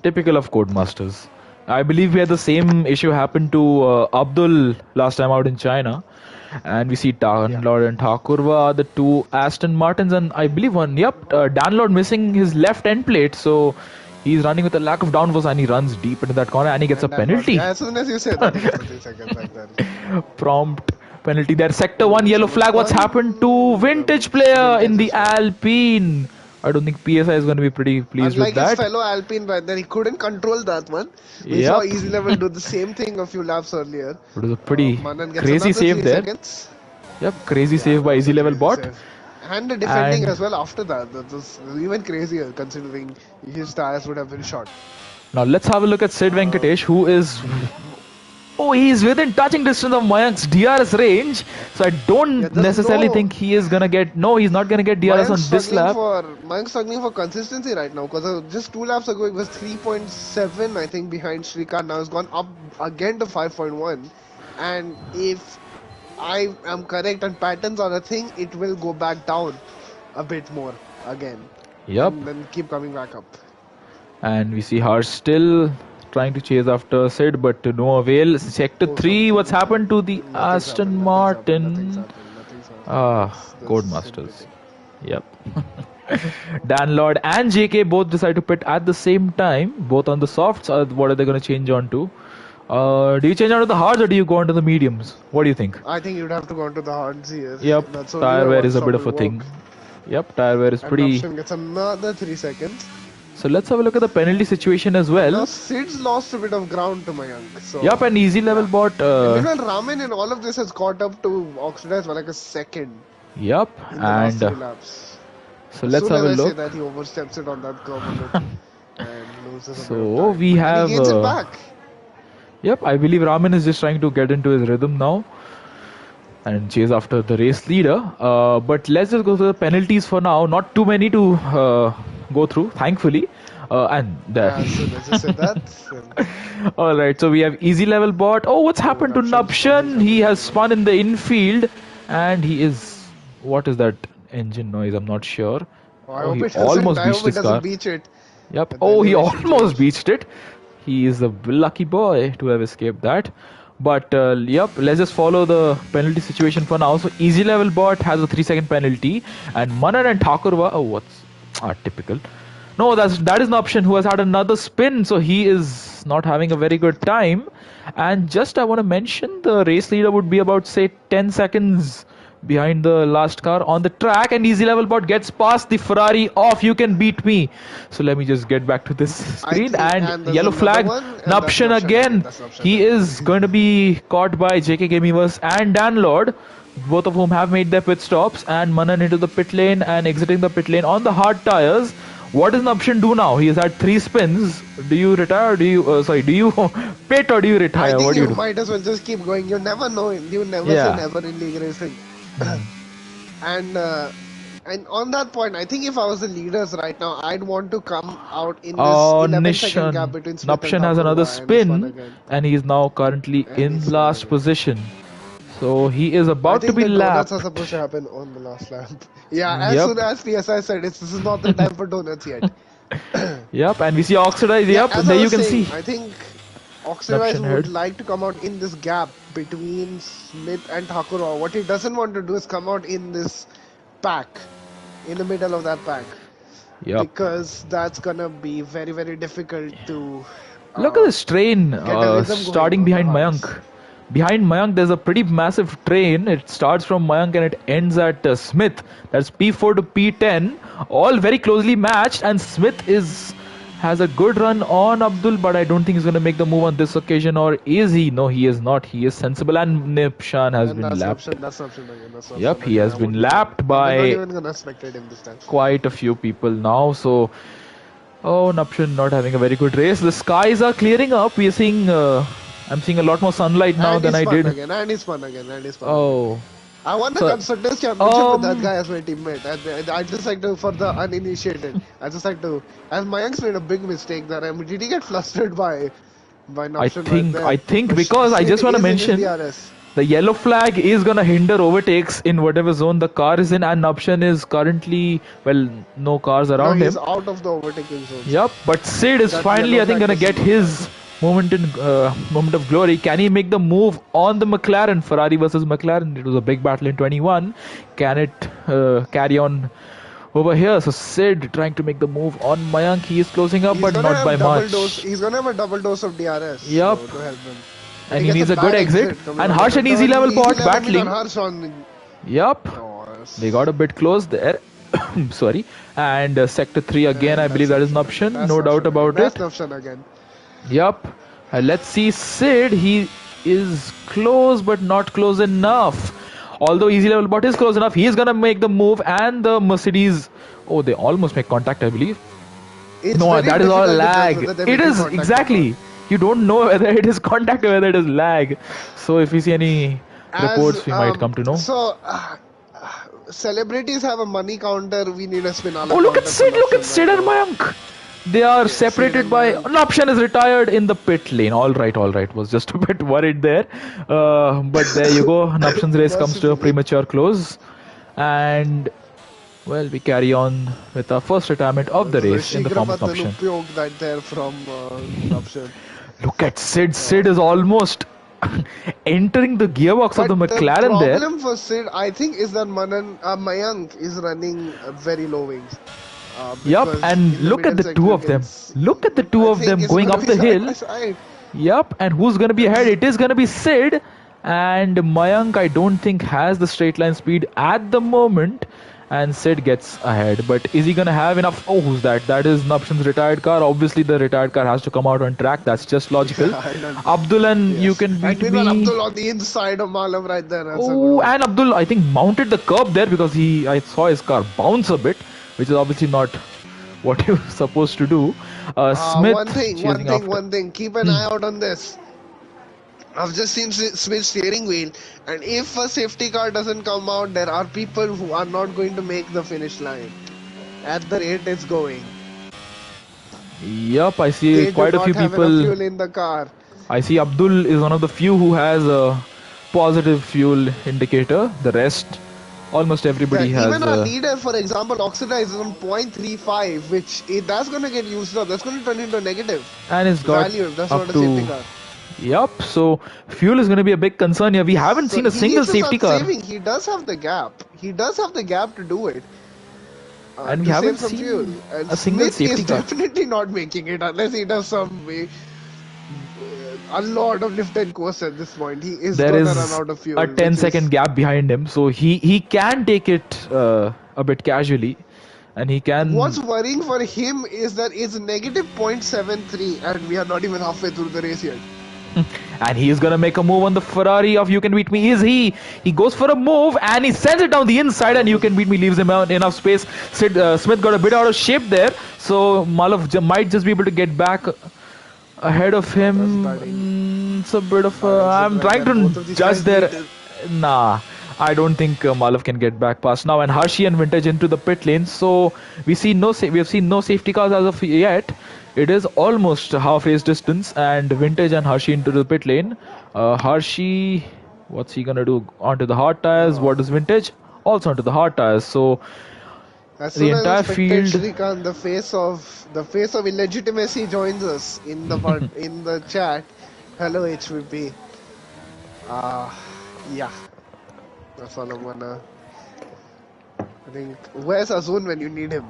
Speaker 1: Typical of Codemasters. I believe we had the same issue happen to Abdul last time out in China, and we see
Speaker 2: Yeah.
Speaker 1: Danlord and Thakurva, the two Aston Martins, and I believe one. Yep, Danlord missing his left end plate, so he's running with a lack of downforce, and he runs deep into that corner, and he gets a
Speaker 2: And Danlord,
Speaker 1: penalty.
Speaker 2: yeah, as soon as you say that, he gets the 3 seconds like that.
Speaker 1: Prompt penalty there. Sector
Speaker 2: Oh,
Speaker 1: 1 yellow
Speaker 2: someone's
Speaker 1: flag. What's happened to
Speaker 2: gone.
Speaker 1: Vintage player in
Speaker 2: Vintage
Speaker 1: the
Speaker 2: is gone.
Speaker 1: Alpine? I don't think PSI is going to be pretty pleased with
Speaker 2: Unlike his
Speaker 1: that.
Speaker 2: fellow Alpine right there, he couldn't control that one. We saw
Speaker 1: Yep.
Speaker 2: Easy Level do the same thing a few laps earlier.
Speaker 1: It was a pretty
Speaker 2: Manan gets
Speaker 1: crazy
Speaker 2: another
Speaker 1: save
Speaker 2: 3
Speaker 1: there.
Speaker 2: seconds.
Speaker 1: Yep, crazy
Speaker 2: Yeah,
Speaker 1: save
Speaker 2: that
Speaker 1: by
Speaker 2: was a
Speaker 1: Easy Level
Speaker 2: crazy
Speaker 1: Bot.
Speaker 2: save. And the defending
Speaker 1: And
Speaker 2: as well after that. That was even crazier considering his tires would have been short.
Speaker 1: now let's have a look at Sid Venkatesh, who is. Oh, he's within touching distance of Mayank's DRS range. So I
Speaker 2: Yeah,
Speaker 1: don't
Speaker 2: there's
Speaker 1: necessarily
Speaker 2: no.
Speaker 1: think he is gonna get. No, he's not gonna get DRS on this lap.
Speaker 2: Mayank's struggling for consistency right now because just 2 laps ago it was 3.7 I think behind Shrikant. Now it's gone up again to 5.1, and if I am correct and patterns are a thing, it will go back down a bit more again,
Speaker 1: Yep.
Speaker 2: and then keep coming back up.
Speaker 1: And we see Harsh still trying to chase after Sid, but to no avail. Sector 3, what's happened to the Aston Martin? Codemasters. Yep. Dan Lord and JK both decide to pit at the same time, both on the softs. What are they going to change on to? Do you change on to the hards or do you go on to the mediums? What do you think?
Speaker 2: I think you'd have to go into the hards here.
Speaker 1: Yep,
Speaker 2: That's only
Speaker 1: tire
Speaker 2: where
Speaker 1: wear
Speaker 2: one
Speaker 1: is a
Speaker 2: stop
Speaker 1: bit of
Speaker 2: will
Speaker 1: a thing.
Speaker 2: work.
Speaker 1: Yep, tire wear is
Speaker 2: And
Speaker 1: pretty.
Speaker 2: Nupshan gets another 3 seconds.
Speaker 1: So let's have a look at the penalty situation as well.
Speaker 2: Now Sid's lost a bit of ground to Mayank. So
Speaker 1: yep, an easy level bot.
Speaker 2: And meanwhile, Ramen in all of this has caught up to Oxidize by like a second.
Speaker 1: Yep,
Speaker 2: in the last 3
Speaker 1: and
Speaker 2: laps.
Speaker 1: so
Speaker 2: As
Speaker 1: let's
Speaker 2: soon
Speaker 1: have
Speaker 2: as
Speaker 1: a
Speaker 2: I say
Speaker 1: look.
Speaker 2: that, he oversteps it on that curve a bit and loses a bit of
Speaker 1: So
Speaker 2: time.
Speaker 1: we
Speaker 2: But then
Speaker 1: have.
Speaker 2: he gains it back.
Speaker 1: Yep, I believe Raman is just trying to get into his rhythm now and chase after the race leader. But let's just go through the penalties for now. Not too many to go through, thankfully. And there.
Speaker 2: Yeah, so let's just say that.
Speaker 1: All right, so we have easy level bot. Oh, what's happened to Nupshan? He has spun in the infield, and he is. What is that engine noise? I'm not sure.
Speaker 2: Oh, I
Speaker 1: Oh,
Speaker 2: hope
Speaker 1: he
Speaker 2: it doesn't.
Speaker 1: almost
Speaker 2: I
Speaker 1: beached
Speaker 2: hope it
Speaker 1: his car.
Speaker 2: doesn't beach it.
Speaker 1: Yep.
Speaker 2: But the
Speaker 1: Oh, he
Speaker 2: elevation
Speaker 1: almost
Speaker 2: change.
Speaker 1: beached it. He is a lucky boy to have escaped that. But yep, let's just follow the penalty situation for now. So easy level bot has a 3 second penalty, and Manan and Thakurva. Oh, what's typical? No, that is an option who has had another spin, so he is not having a very good time. And just I want to mention the race leader would be about say 10 seconds behind the last car on the track, and easy level bot gets past the Ferrari off. You can beat me. So let me just get back to this screen and yellow flag. Nupshan again. He is going to be caught by JK Gamivers and Dan Lord, both of whom have made their pit stops, and Manan into the pit lane and exiting the pit lane on the hard tires. What does Nupshan do now? He has had 3 spins. Do you retire? Or do you do you pit or do you retire?
Speaker 2: I think
Speaker 1: what do you
Speaker 2: you
Speaker 1: do?
Speaker 2: might as well just keep going. You never know. You never say never in league racing. And on that point, I think if I was the leaders right now, I'd want to come out in this 11-second gap between Smith
Speaker 1: Nupshan
Speaker 2: and
Speaker 1: has another
Speaker 2: Thakurva and this one
Speaker 1: spin,
Speaker 2: again.
Speaker 1: and he is now currently
Speaker 2: And
Speaker 1: in
Speaker 2: he's
Speaker 1: last
Speaker 2: again.
Speaker 1: position. So he is
Speaker 2: I
Speaker 1: about to
Speaker 2: think
Speaker 1: be
Speaker 2: the
Speaker 1: lapped.
Speaker 2: donuts are supposed to happen on the last lap. Yeah, as soon as PSI said this is not the time for donuts yet.
Speaker 1: Yep, and we see Oxidize. Yep,
Speaker 2: as
Speaker 1: there
Speaker 2: I
Speaker 1: you
Speaker 2: was
Speaker 1: can
Speaker 2: saying,
Speaker 1: see.
Speaker 2: I think
Speaker 1: Nupshan
Speaker 2: Oxidize would
Speaker 1: head.
Speaker 2: like to come out in this gap between Smith and Thakurva. What he doesn't want to do is come out in this pack, in the middle of that pack.
Speaker 1: Yep.
Speaker 2: Because that's gonna be very, very difficult to
Speaker 1: Look at this train
Speaker 2: get a rhythm going
Speaker 1: starting
Speaker 2: on the
Speaker 1: behind
Speaker 2: horse.
Speaker 1: Mayank. Behind Mayank, there's a pretty massive train. It starts from Mayank and it ends at Smith. That's P4 to P10, all very closely matched. And Smith is has a good run on Abdul, but I don't think he's going to make the move on this occasion. Or is he? No, he is not. He is sensible, and Nipshan has
Speaker 2: And
Speaker 1: been
Speaker 2: that's
Speaker 1: lapped.
Speaker 2: option. That's option again. That's
Speaker 1: Yep,
Speaker 2: option
Speaker 1: he
Speaker 2: again.
Speaker 1: has been lapped
Speaker 2: I was not
Speaker 1: by
Speaker 2: even gonna spectate him this time.
Speaker 1: quite a few people now. So, oh, Nupshan not having a very good race. The skies are clearing up. We are seeing. I'm seeing a lot more sunlight now
Speaker 2: And
Speaker 1: than
Speaker 2: he
Speaker 1: I
Speaker 2: spun
Speaker 1: did.
Speaker 2: again. And he spun again. And he spun again.
Speaker 1: Oh,
Speaker 2: I won the
Speaker 1: so
Speaker 2: constructors championship with that guy as my teammate. And I just like to for the uninitiated. I just like to. As Mayank's made a big mistake there. I mean, did he get flustered by an option right there?
Speaker 1: I think
Speaker 2: But
Speaker 1: because I
Speaker 2: Sid
Speaker 1: just want to
Speaker 2: is in his
Speaker 1: mention
Speaker 2: DRS.
Speaker 1: the yellow flag is gonna hinder overtakes in whatever zone the car is in, and Nupshan is currently no cars
Speaker 2: No,
Speaker 1: around
Speaker 2: he's
Speaker 1: him.
Speaker 2: out of the overtaking zone.
Speaker 1: Yep, but Sid is
Speaker 2: That
Speaker 1: finally,
Speaker 2: yellow
Speaker 1: I think,
Speaker 2: flag
Speaker 1: gonna
Speaker 2: doesn't
Speaker 1: get
Speaker 2: matter.
Speaker 1: his moment of glory. Can he make the move on the McLaren? Ferrari versus McLaren. It was a big battle in 21. Can it carry on over here? So Sid trying to make the move on Mayank. He is closing up,
Speaker 2: He's
Speaker 1: but
Speaker 2: gonna
Speaker 1: not by
Speaker 2: have double dose.
Speaker 1: much.
Speaker 2: He's gonna have a double dose of DRS
Speaker 1: Yep,
Speaker 2: to help him. But
Speaker 1: and
Speaker 2: he
Speaker 1: he
Speaker 2: gets a
Speaker 1: needs a good
Speaker 2: bad
Speaker 1: exit.
Speaker 2: exit coming
Speaker 1: And
Speaker 2: out of
Speaker 1: Harsh
Speaker 2: the
Speaker 1: and Easy
Speaker 2: turn.
Speaker 1: Level
Speaker 2: Easy
Speaker 1: Pot
Speaker 2: level on
Speaker 1: battling.
Speaker 2: Harsh on.
Speaker 1: Yep,
Speaker 2: Oh,
Speaker 1: they got a bit close there. Sorry. And Sector 3 again, I
Speaker 2: and
Speaker 1: believe
Speaker 2: that's
Speaker 1: that is
Speaker 2: an
Speaker 1: an
Speaker 2: option again.
Speaker 1: option.
Speaker 2: That's
Speaker 1: No
Speaker 2: an
Speaker 1: doubt
Speaker 2: option again.
Speaker 1: about
Speaker 2: That's
Speaker 1: it.
Speaker 2: an option again.
Speaker 1: Yep. Let's see Sid. He is close, but not close enough. Although Easy Level Bot is close enough, he is gonna make the move, and the Mercedes. Oh, they almost make contact, I believe.
Speaker 2: It's
Speaker 1: No,
Speaker 2: very
Speaker 1: that is all
Speaker 2: difficult to judge
Speaker 1: lag.
Speaker 2: whether they're
Speaker 1: It
Speaker 2: making
Speaker 1: is
Speaker 2: contact or not.
Speaker 1: exactly. You don't know whether it is contact or whether it is lag. So if we see any
Speaker 2: As
Speaker 1: reports, we might come to know.
Speaker 2: celebrities have a money counter. We need a
Speaker 1: Oh,
Speaker 2: Spinala
Speaker 1: look at
Speaker 2: counter for
Speaker 1: Sid! Look at
Speaker 2: Noption right
Speaker 1: Sid and
Speaker 2: now.
Speaker 1: Mayank. They are
Speaker 2: Okay, Sid
Speaker 1: separated
Speaker 2: and
Speaker 1: by.
Speaker 2: Mayank.
Speaker 1: An option is retired in the pit lane. All right, all right. Was just a bit worried there, but there you go. Nupshan's race comes to a
Speaker 2: Mercifully.
Speaker 1: premature close, and well, we carry on with our first retirement of the
Speaker 2: This is a
Speaker 1: race in the form of
Speaker 2: Shigrapatan
Speaker 1: Nupshan.
Speaker 2: Upyog right there from Noption.
Speaker 1: Look at Sid. Sid is almost entering the gearbox of the
Speaker 2: But the
Speaker 1: McLaren there.
Speaker 2: problem for Sid, I think, is that Mayank is running very low wings.
Speaker 1: Yup,
Speaker 2: Because
Speaker 1: and
Speaker 2: in the
Speaker 1: look at
Speaker 2: middle
Speaker 1: the
Speaker 2: sector
Speaker 1: two
Speaker 2: you
Speaker 1: of
Speaker 2: can
Speaker 1: them.
Speaker 2: see,
Speaker 1: Look at the two
Speaker 2: I
Speaker 1: of
Speaker 2: think
Speaker 1: them
Speaker 2: it's
Speaker 1: going
Speaker 2: gonna
Speaker 1: up
Speaker 2: be
Speaker 1: the
Speaker 2: side by
Speaker 1: hill.
Speaker 2: side.
Speaker 1: Yep, and who's gonna be ahead? It is gonna be Sid, and Mayank I don't think has the straight line speed at the moment, and Sid gets ahead. But is he gonna have enough? Oh, who's that? That is Nupshan's retired car. Obviously, the retired car has to come out on track. That's just logical.
Speaker 2: Yeah, I know.
Speaker 1: Abdul and you
Speaker 2: Yes.
Speaker 1: can
Speaker 2: And
Speaker 1: beat
Speaker 2: meanwhile,
Speaker 1: me.
Speaker 2: Abdul on the inside of Malam right there. That's a good
Speaker 1: Oh,
Speaker 2: one.
Speaker 1: and Abdul I think mounted the curb there because I saw his car bounce a bit, which is obviously not what you're supposed to do. Smith chasing after.
Speaker 2: One thing. Keep an eye out on this. I've just seen Smith's steering wheel, and if a safety car doesn't come out, there are people who are not going to make the finish line. At the rate it's going,
Speaker 1: Yup, I see
Speaker 2: they do
Speaker 1: quite a few
Speaker 2: not have enough
Speaker 1: people.
Speaker 2: fuel in the car.
Speaker 1: I see Abdul is one of the few who has a positive fuel indicator. The rest, almost everybody has.
Speaker 2: Even our leader, for example, oxidize is on 0.35, that's going to get used up. That's going to turn into a negative
Speaker 1: And it's got
Speaker 2: value if that's
Speaker 1: up
Speaker 2: not a
Speaker 1: to.
Speaker 2: safety car.
Speaker 1: Yup, so fuel is going to be a big concern here. We haven't seen a
Speaker 2: He
Speaker 1: single
Speaker 2: needs to
Speaker 1: safety
Speaker 2: start
Speaker 1: car.
Speaker 2: saving. He does have the gap. He does have the gap to do it.
Speaker 1: And we
Speaker 2: To
Speaker 1: haven't
Speaker 2: save some fuel.
Speaker 1: seen
Speaker 2: And
Speaker 1: a single
Speaker 2: Smith
Speaker 1: safety
Speaker 2: is
Speaker 1: car.
Speaker 2: definitely not making it unless he does some way. A lot of lift and course at this point. He is
Speaker 1: There
Speaker 2: gonna run
Speaker 1: is
Speaker 2: out of fuel.
Speaker 1: a 10-second gap behind him, so he can take it a bit casually, and he can.
Speaker 2: What's worrying for him is that it's negative 0.73 and we are not even halfway through the race yet.
Speaker 1: And he's gonna make a move on the Ferrari of You Can Beat Me. Is he? He goes for a move and he sends it down the inside, and You Can Beat Me leaves him out enough space. Smith got a bit out of shape there, so Malav might just be able to get back ahead of him. It's a bit of. I'm trying to judge there. Nah. I don't think Malav can get back past now, and Hershey and Vintage into the pit lane. So we have seen no safety cars as of yet. It is almost half race distance, and Vintage and Hershey into the pit lane. Hershey, what's he gonna do? Onto the hard tires. What is Vintage? Also onto the hard tires. So
Speaker 2: as
Speaker 1: the entire field.
Speaker 2: Shrikant, the face of illegitimacy, joins us in the in the chat. Hello HVP. Yeah. That's all I'm gonna. I think. Where's Azun when you need him?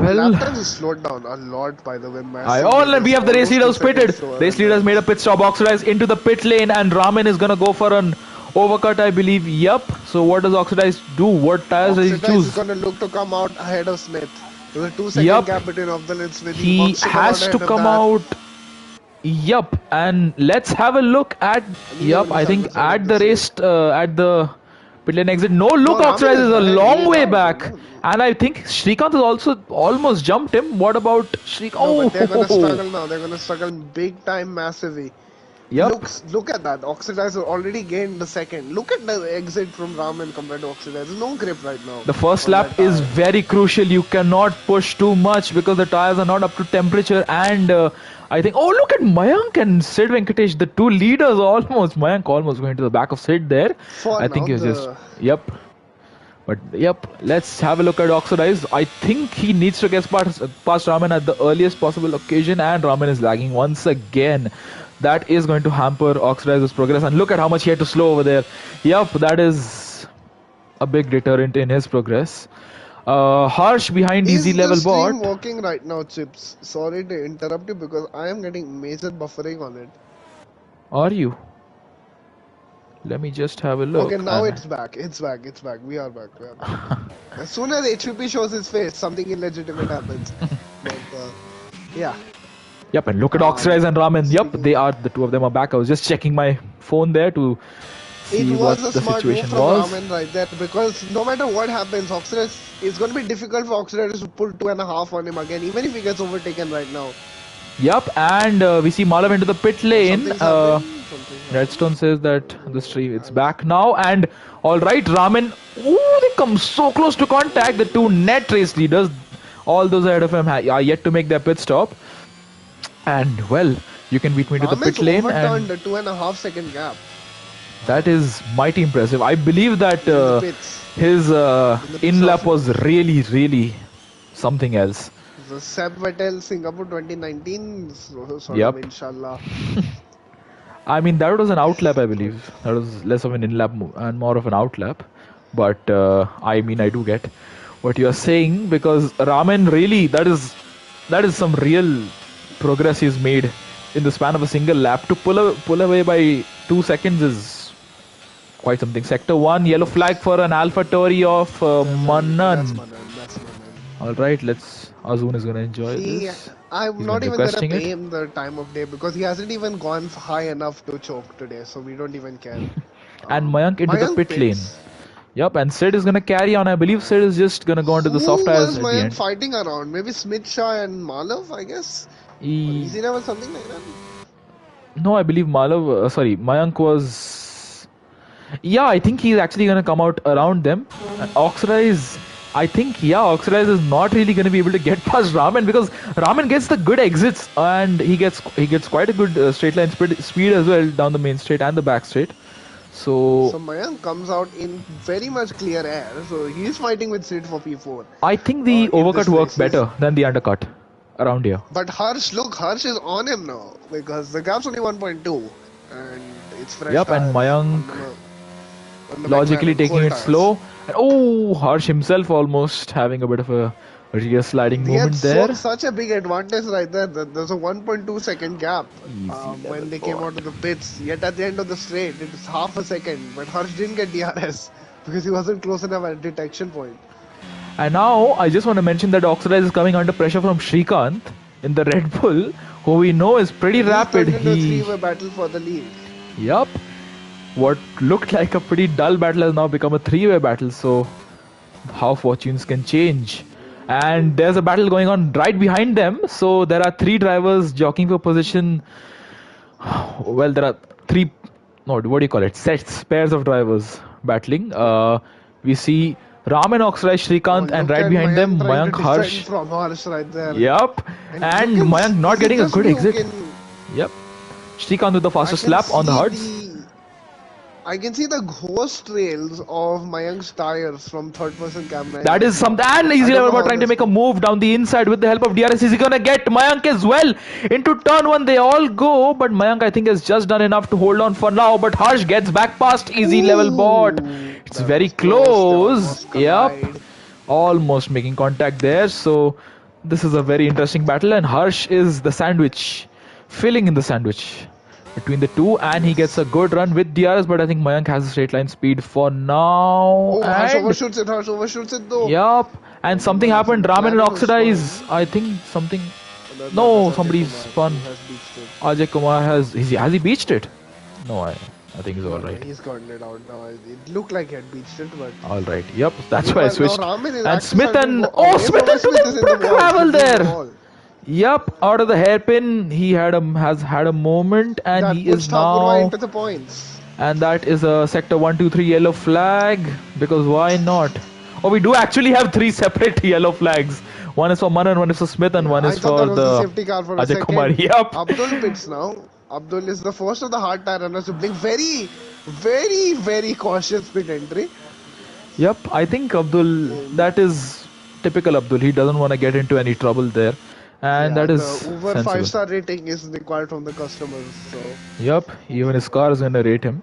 Speaker 1: Well,
Speaker 2: lap times is slowed down a lot, by the way, massively.
Speaker 1: and we
Speaker 2: There's
Speaker 1: have the race
Speaker 2: almost
Speaker 1: leader
Speaker 2: 2
Speaker 1: who's pitted.
Speaker 2: seconds slower
Speaker 1: Race
Speaker 2: than
Speaker 1: leader
Speaker 2: that.
Speaker 1: has made a pit stop. Oxidize into the pit lane, and Ramen is gonna go for an overcut, I believe. Yup. So what does Oxidize do? What tires does he
Speaker 2: Oxidize is
Speaker 1: choose?
Speaker 2: gonna look to come out ahead of Smith. There's a 2 second
Speaker 1: Yup.
Speaker 2: gap between of the lanes. When he
Speaker 1: He
Speaker 2: wants to come out
Speaker 1: has to
Speaker 2: ahead of
Speaker 1: come
Speaker 2: that,
Speaker 1: out. Yup. And let's have a look at. Yup. I think at the race, at the pit lane exit. No, look,
Speaker 2: No, Raman
Speaker 1: Oxidize
Speaker 2: is
Speaker 1: is a
Speaker 2: ahead. He
Speaker 1: long
Speaker 2: is
Speaker 1: way
Speaker 2: out.
Speaker 1: back.
Speaker 2: No,
Speaker 1: And I think Shrikant has also almost jumped him. What about Shrikant?
Speaker 2: no, but they're gonna
Speaker 1: Oh,
Speaker 2: struggle now. They're gonna struggle big time, massively.
Speaker 1: yup.
Speaker 2: Look at that. Oxidizer already gained the second. Look at the exit from Raman compared to Oxidizer. There's no grip right now
Speaker 1: The first
Speaker 2: on that
Speaker 1: lap is
Speaker 2: tire.
Speaker 1: very crucial. You cannot push too much because the tires are not up to temperature. And I think, oh, look at Mayank and Sid Venkatesh, the two leaders almost. Mayank almost going to the back of Sid there.
Speaker 2: For
Speaker 1: I
Speaker 2: now,
Speaker 1: think he was just, yep. But yep, let's have a look at Oxidize. I think he needs to get past Raman at the earliest possible occasion, and Raman is lagging once again. That is going to hamper Oxidize's progress. And look at how much he had to slow over there. Yep, that is a big deterrent in his progress. Harsh behind
Speaker 2: is
Speaker 1: easy
Speaker 2: the
Speaker 1: level
Speaker 2: stream
Speaker 1: bot.
Speaker 2: working right now, Chips? Sorry to interrupt you because I am getting major buffering on it.
Speaker 1: Are you? Let me just have a look.
Speaker 2: Okay, now it's back. It's back. It's back. We are back. We are back. As soon as HVP shows his face, something illegitimate happens. But yeah.
Speaker 1: Yep, and look at Oxidize and Ramen. Yep, they are, the two of them are back. I was just checking my phone there to see
Speaker 2: It
Speaker 1: what
Speaker 2: was a
Speaker 1: the
Speaker 2: smart move
Speaker 1: situation
Speaker 2: from
Speaker 1: was.
Speaker 2: Ramen right there because no matter what happens, Oxidize it's going to be difficult for Oxidize to pull 2.5 on him again, even if he gets overtaken right now.
Speaker 1: Yep, and we see Malav into the pit lane.
Speaker 2: Something's happening.
Speaker 1: Redstone says that the stream it's back now, and all right, Ramen. Ooh, they come so close to contact. The two net race leaders, all those ahead of him, are yet to make their pit stop. And well, you can beat me to the pit lane,
Speaker 2: overturned
Speaker 1: and
Speaker 2: the 2.5 second gap.
Speaker 1: that is mighty impressive. I believe that his
Speaker 2: pits
Speaker 1: in-lap was really something else.
Speaker 2: The Seb Vettel Singapore 2019 sort
Speaker 1: Yep.
Speaker 2: of, inshallah.
Speaker 1: I mean, that was an outlap, I believe. That was less of an in-lap and more of an outlap. But I mean, I do get what you are saying because Ramen really, that is some real progress he's made in the span of a single lap. To pull away by 2 seconds is quite something. Sector 1, yellow flag for an Alpha Tori of Manan.
Speaker 2: That's Manan.
Speaker 1: Alright, Azun is gonna enjoy this.
Speaker 2: I'm
Speaker 1: He's
Speaker 2: not
Speaker 1: been
Speaker 2: even gonna
Speaker 1: requesting
Speaker 2: pay
Speaker 1: it.
Speaker 2: him the time of day because he hasn't even gone high enough to choke today, so we don't even care.
Speaker 1: And Mayank into the pit lane.
Speaker 2: pits.
Speaker 1: Yep, and Sid is gonna carry on. I believe Sid is just gonna go into the soft
Speaker 2: Who
Speaker 1: tires
Speaker 2: was
Speaker 1: at the
Speaker 2: Mayank
Speaker 1: end.
Speaker 2: fighting around? Maybe Smith Shah and Malav, I guess? Or Easy Level, something like that?
Speaker 1: No, I believe Mayank was. Yeah, I think he's actually gonna come out around them. And Oxidize, I think, Oxidize is not really gonna be able to get past Ramen because Ramen gets the good exits and he gets quite a good straight line speed as well down the main straight and the back straight. So
Speaker 2: Mayank comes out in very much clear air, so he's fighting with Sid for P4.
Speaker 1: I think the overcut works better than the undercut around here.
Speaker 2: But Harsh is on him now because the gap's only 1.2 and it's fresh.
Speaker 1: Yep, and Mayank
Speaker 2: on the
Speaker 1: logically
Speaker 2: McLaren
Speaker 1: taking
Speaker 2: cold
Speaker 1: it
Speaker 2: tires.
Speaker 1: slow. And oh, Harsh himself almost having a bit of a rear sliding
Speaker 2: He had
Speaker 1: movement there.
Speaker 2: such a big advantage right there. There's a 1.2 second gap
Speaker 1: Easy
Speaker 2: when they
Speaker 1: level
Speaker 2: came
Speaker 1: bot.
Speaker 2: out of the pits. Yet at the end of the straight, it was half a second. But Harsh didn't get DRS because he wasn't close enough at detection point.
Speaker 1: And now I just want to mention that Oxidize is coming under pressure from Shrikant in the Red Bull, who we know is pretty rapid.
Speaker 2: He's turned into a three-way battle for the lead.
Speaker 1: Yup. What looked like a pretty dull battle has now become a three-way battle, so how fortunes can change. And there's a battle going on right behind them, so there are three drivers jockeying for position. Well, there are three, no, what do you call it, pairs of drivers battling. We see Ramen, Oxidize, Shrikant, and right behind them Mayank, Harsh.
Speaker 2: From Harsh right there.
Speaker 1: Yep, and Mayank not getting a good exit. Yep, Shrikant with the fastest lap on the hards.
Speaker 2: I can see the ghost trails of Mayank's tires from third-person camera.
Speaker 1: That is something. And Easy Level Bot trying to make a move down the inside with the help of DRS. Is he gonna get Mayank as well into turn one? They all go, but Mayank I think has just done enough to hold on for now. But Harsh gets back past Easy Level Bot. It's very close. Yep, almost making contact there. So This is a very interesting battle, and Harsh is the sandwich, filling in the sandwich between the two, and he gets a
Speaker 2: Yes.
Speaker 1: good run with DRS. But I think Mayank has a straight line speed for now,
Speaker 2: Oh, Harsh
Speaker 1: and
Speaker 2: overshoots it. Harsh overshoots it though.
Speaker 1: yup, and
Speaker 2: Oh
Speaker 1: something
Speaker 2: no,
Speaker 1: happened.
Speaker 2: some
Speaker 1: Ramen and
Speaker 2: McLaren was
Speaker 1: Oxidize.
Speaker 2: spun.
Speaker 1: I think something.
Speaker 2: Oh, no, no, that's
Speaker 1: No,
Speaker 2: Ajay
Speaker 1: somebody
Speaker 2: Kumar who
Speaker 1: spun.
Speaker 2: has beached it.
Speaker 1: Ajay Kumar has he beached it? No, I think he's all
Speaker 2: No, no,
Speaker 1: right.
Speaker 2: he's gotten it out now. It looked like he had beached it, but
Speaker 1: All right. Yep. That's why I
Speaker 2: meanwhile, now
Speaker 1: switched.
Speaker 2: Ramin is
Speaker 1: And
Speaker 2: actually
Speaker 1: Smith
Speaker 2: starting to
Speaker 1: and
Speaker 2: go
Speaker 1: oh,
Speaker 2: away
Speaker 1: Smith
Speaker 2: from his.
Speaker 1: into
Speaker 2: Smith is
Speaker 1: the
Speaker 2: in the
Speaker 1: brick
Speaker 2: wall.
Speaker 1: gravel
Speaker 2: Smith is in the
Speaker 1: there.
Speaker 2: wall.
Speaker 1: Yep. Out of the hairpin, he has had a moment, and
Speaker 2: That
Speaker 1: he is
Speaker 2: puts Thakurwai
Speaker 1: now.
Speaker 2: into the points.
Speaker 1: And that is a sector 123 yellow flag because why not? Oh, we do actually have three separate yellow flags. One is for Manan, one is for Smith, and
Speaker 2: Yeah,
Speaker 1: one
Speaker 2: I
Speaker 1: is
Speaker 2: thought that
Speaker 1: for
Speaker 2: was the
Speaker 1: the
Speaker 2: safety car for a
Speaker 1: Ajay Kumar.
Speaker 2: second.
Speaker 1: Yep.
Speaker 2: Abdul pits now. Abdul is the first of the hard tire runners to blink. Very, very, very cautious pit entry.
Speaker 1: Yep, I think Abdul,
Speaker 2: Um,
Speaker 1: that is typical Abdul. He doesn't want to get into any trouble there, and
Speaker 2: yeah,
Speaker 1: that
Speaker 2: the
Speaker 1: is
Speaker 2: Uber
Speaker 1: sensible.
Speaker 2: 5-star rating is required from the customers. So
Speaker 1: Yep, even his car is going to rate him,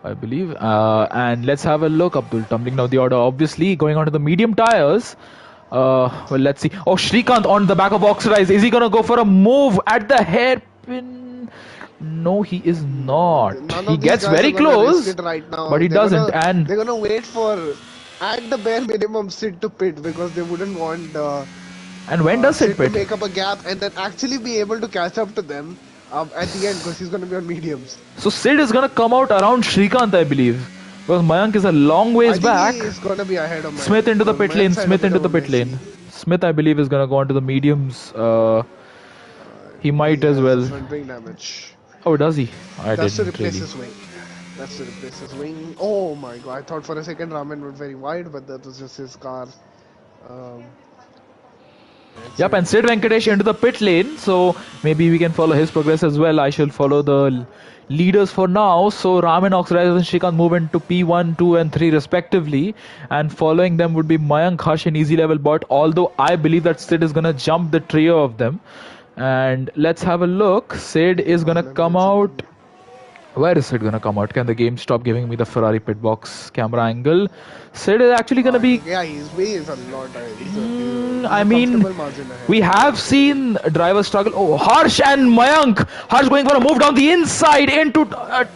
Speaker 1: I believe. And let's have a look, Abdul, tumbling down the order. Obviously, going on to the medium tires. Well, let's see. Oh, Shrikant on the back of Oxidize. Is he going to go for a move at the hairpin? No, he is
Speaker 2: no,
Speaker 1: not.
Speaker 2: none
Speaker 1: He
Speaker 2: of these
Speaker 1: gets
Speaker 2: guys are
Speaker 1: very
Speaker 2: gonna risk
Speaker 1: close,
Speaker 2: it right
Speaker 1: but
Speaker 2: now.
Speaker 1: he doesn't. And
Speaker 2: They're gonna wait for at the bare minimum Sid to pit because they wouldn't want
Speaker 1: when does it
Speaker 2: Sid to
Speaker 1: pit?
Speaker 2: make up a gap and then actually be able to catch up to them at the end because he's gonna be on mediums.
Speaker 1: So Sid is gonna come out around Shrikant, I believe. Because Mayank is a long
Speaker 2: I
Speaker 1: ways
Speaker 2: think he
Speaker 1: back.
Speaker 2: is gonna be ahead of
Speaker 1: Smith
Speaker 2: Mayank
Speaker 1: into the
Speaker 2: because
Speaker 1: pit lane,
Speaker 2: Mayank's had a
Speaker 1: Smith
Speaker 2: bit
Speaker 1: into
Speaker 2: of a
Speaker 1: the pit
Speaker 2: messy.
Speaker 1: lane. Smith, I believe, is gonna go onto the mediums. He
Speaker 2: He
Speaker 1: might as
Speaker 2: has the
Speaker 1: well.
Speaker 2: front wing damage.
Speaker 1: Oh, does he? I
Speaker 2: That's to
Speaker 1: didn't
Speaker 2: replace
Speaker 1: really.
Speaker 2: his wing. That's to replace his wing. Oh my god! I thought for a second Ramen went very wide, but that was just his car. Um, that's
Speaker 1: Yep,
Speaker 2: it.
Speaker 1: and Sid Venkatesh into the pit lane, so maybe we can follow his progress as well. I shall follow the leaders for now. So Raman, Oxidizer, and Shrikant move into P1, 2, and 3 respectively, and following them would be Mayank, Harsh, and Easy Level Bot. Although I believe that Sid is gonna jump the trio of them, and let's have a look. Sid is gonna come
Speaker 2: Let's
Speaker 1: out. Where is Sid gonna come out? Can the game stop giving me the Ferrari pitbox camera angle? Sid is actually gonna be.
Speaker 2: yeah, he's a lot. He's
Speaker 1: I
Speaker 2: a
Speaker 1: mean,
Speaker 2: comfortable margin ahead.
Speaker 1: we have seen drivers struggle. Oh, Harsh and Mayank. Harsh going for a move down the inside into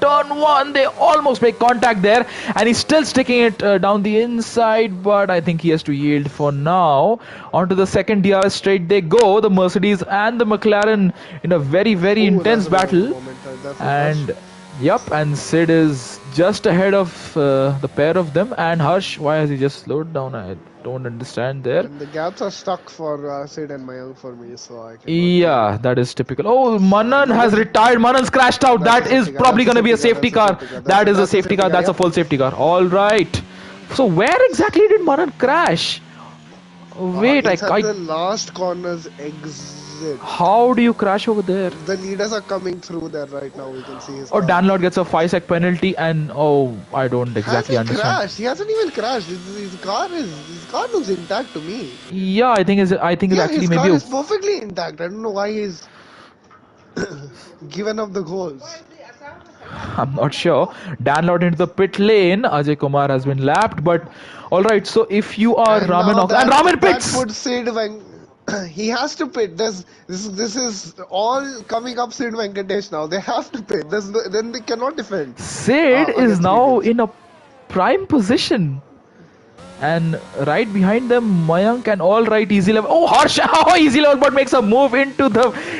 Speaker 1: turn one. They almost make contact there, and he's still sticking it down the inside. But I think he has to yield for now. Onto the second DRS straight they go. The Mercedes and the McLaren in a very, very
Speaker 2: Oh, that's
Speaker 1: intense
Speaker 2: a bit of a
Speaker 1: battle.
Speaker 2: moment. That's a rush.
Speaker 1: And yep, and Sid is just ahead of the pair of them. And Harsh, why has he just slowed down? I don't understand there.
Speaker 2: And the gaps are stuck for Sid and Mayank for me, so I cannot tell.
Speaker 1: Yeah, that is typical. Oh, Manan
Speaker 2: No,
Speaker 1: has retired. Manan's crashed out.
Speaker 2: that's a
Speaker 1: That is
Speaker 2: safety car. That's
Speaker 1: probably
Speaker 2: a
Speaker 1: going to be a
Speaker 2: safety car.
Speaker 1: safety car. That is a
Speaker 2: That's a
Speaker 1: safety
Speaker 2: safety
Speaker 1: car.
Speaker 2: car.
Speaker 1: That's a
Speaker 2: Yep.
Speaker 1: full safety car. All right. So where exactly did Manan crash? Wait,
Speaker 2: It's at the last corner's exit.
Speaker 1: how do you crash over there?
Speaker 2: The leaders are coming through there right now. We can see his
Speaker 1: Oh,
Speaker 2: car.
Speaker 1: Dan Lord gets a 5 sec penalty, and oh, I don't
Speaker 2: Has
Speaker 1: exactly
Speaker 2: he
Speaker 1: understand.
Speaker 2: crashed? He hasn't even crashed. His car looks intact to me.
Speaker 1: Yeah, I think it's
Speaker 2: Yeah,
Speaker 1: actually
Speaker 2: his
Speaker 1: maybe
Speaker 2: car
Speaker 1: a
Speaker 2: is perfectly intact. I don't know why he's given up the goals.
Speaker 1: I'm not sure. Dan Lord into the pit lane. Ajay Kumar has been lapped, but all right. So if you are
Speaker 2: And
Speaker 1: Ramen
Speaker 2: now
Speaker 1: and Ramen
Speaker 2: that
Speaker 1: pits,
Speaker 2: puts Sid he has to pit. This is all coming up Sid Venkatesh now. They have to pit. Then they cannot defend
Speaker 1: Sid is
Speaker 2: against
Speaker 1: now
Speaker 2: mediums.
Speaker 1: in a prime position. And right behind them, Mayank and all right, easy level. Oh, Harsh! Oh, easy level, but makes a move into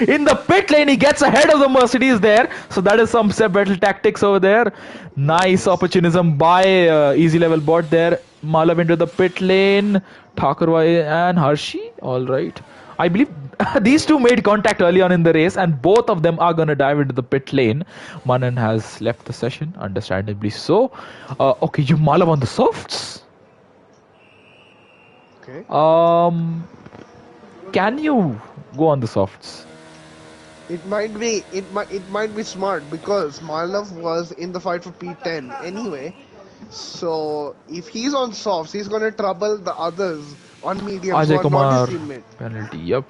Speaker 1: in the pit lane. He gets ahead of the Mercedes there. So that is some battle tactics over there. Nice
Speaker 2: Yes.
Speaker 1: opportunism by easy level bot there. Malav into the pit lane. Thakurwai and Harshi. All right. I believe these two made contact early on in the race, and both of them are gonna dive into the pit lane. Manan has left the session, understandably so. Okay, you Malav on the softs.
Speaker 2: Okay.
Speaker 1: Can you go on the softs?
Speaker 2: It might be smart because Marlov was in the fight for P10 anyway. So if he's on softs, he's gonna trouble the others on mediums who
Speaker 1: Ajay
Speaker 2: are not his
Speaker 1: Kumar
Speaker 2: teammate.
Speaker 1: penalty. Yep.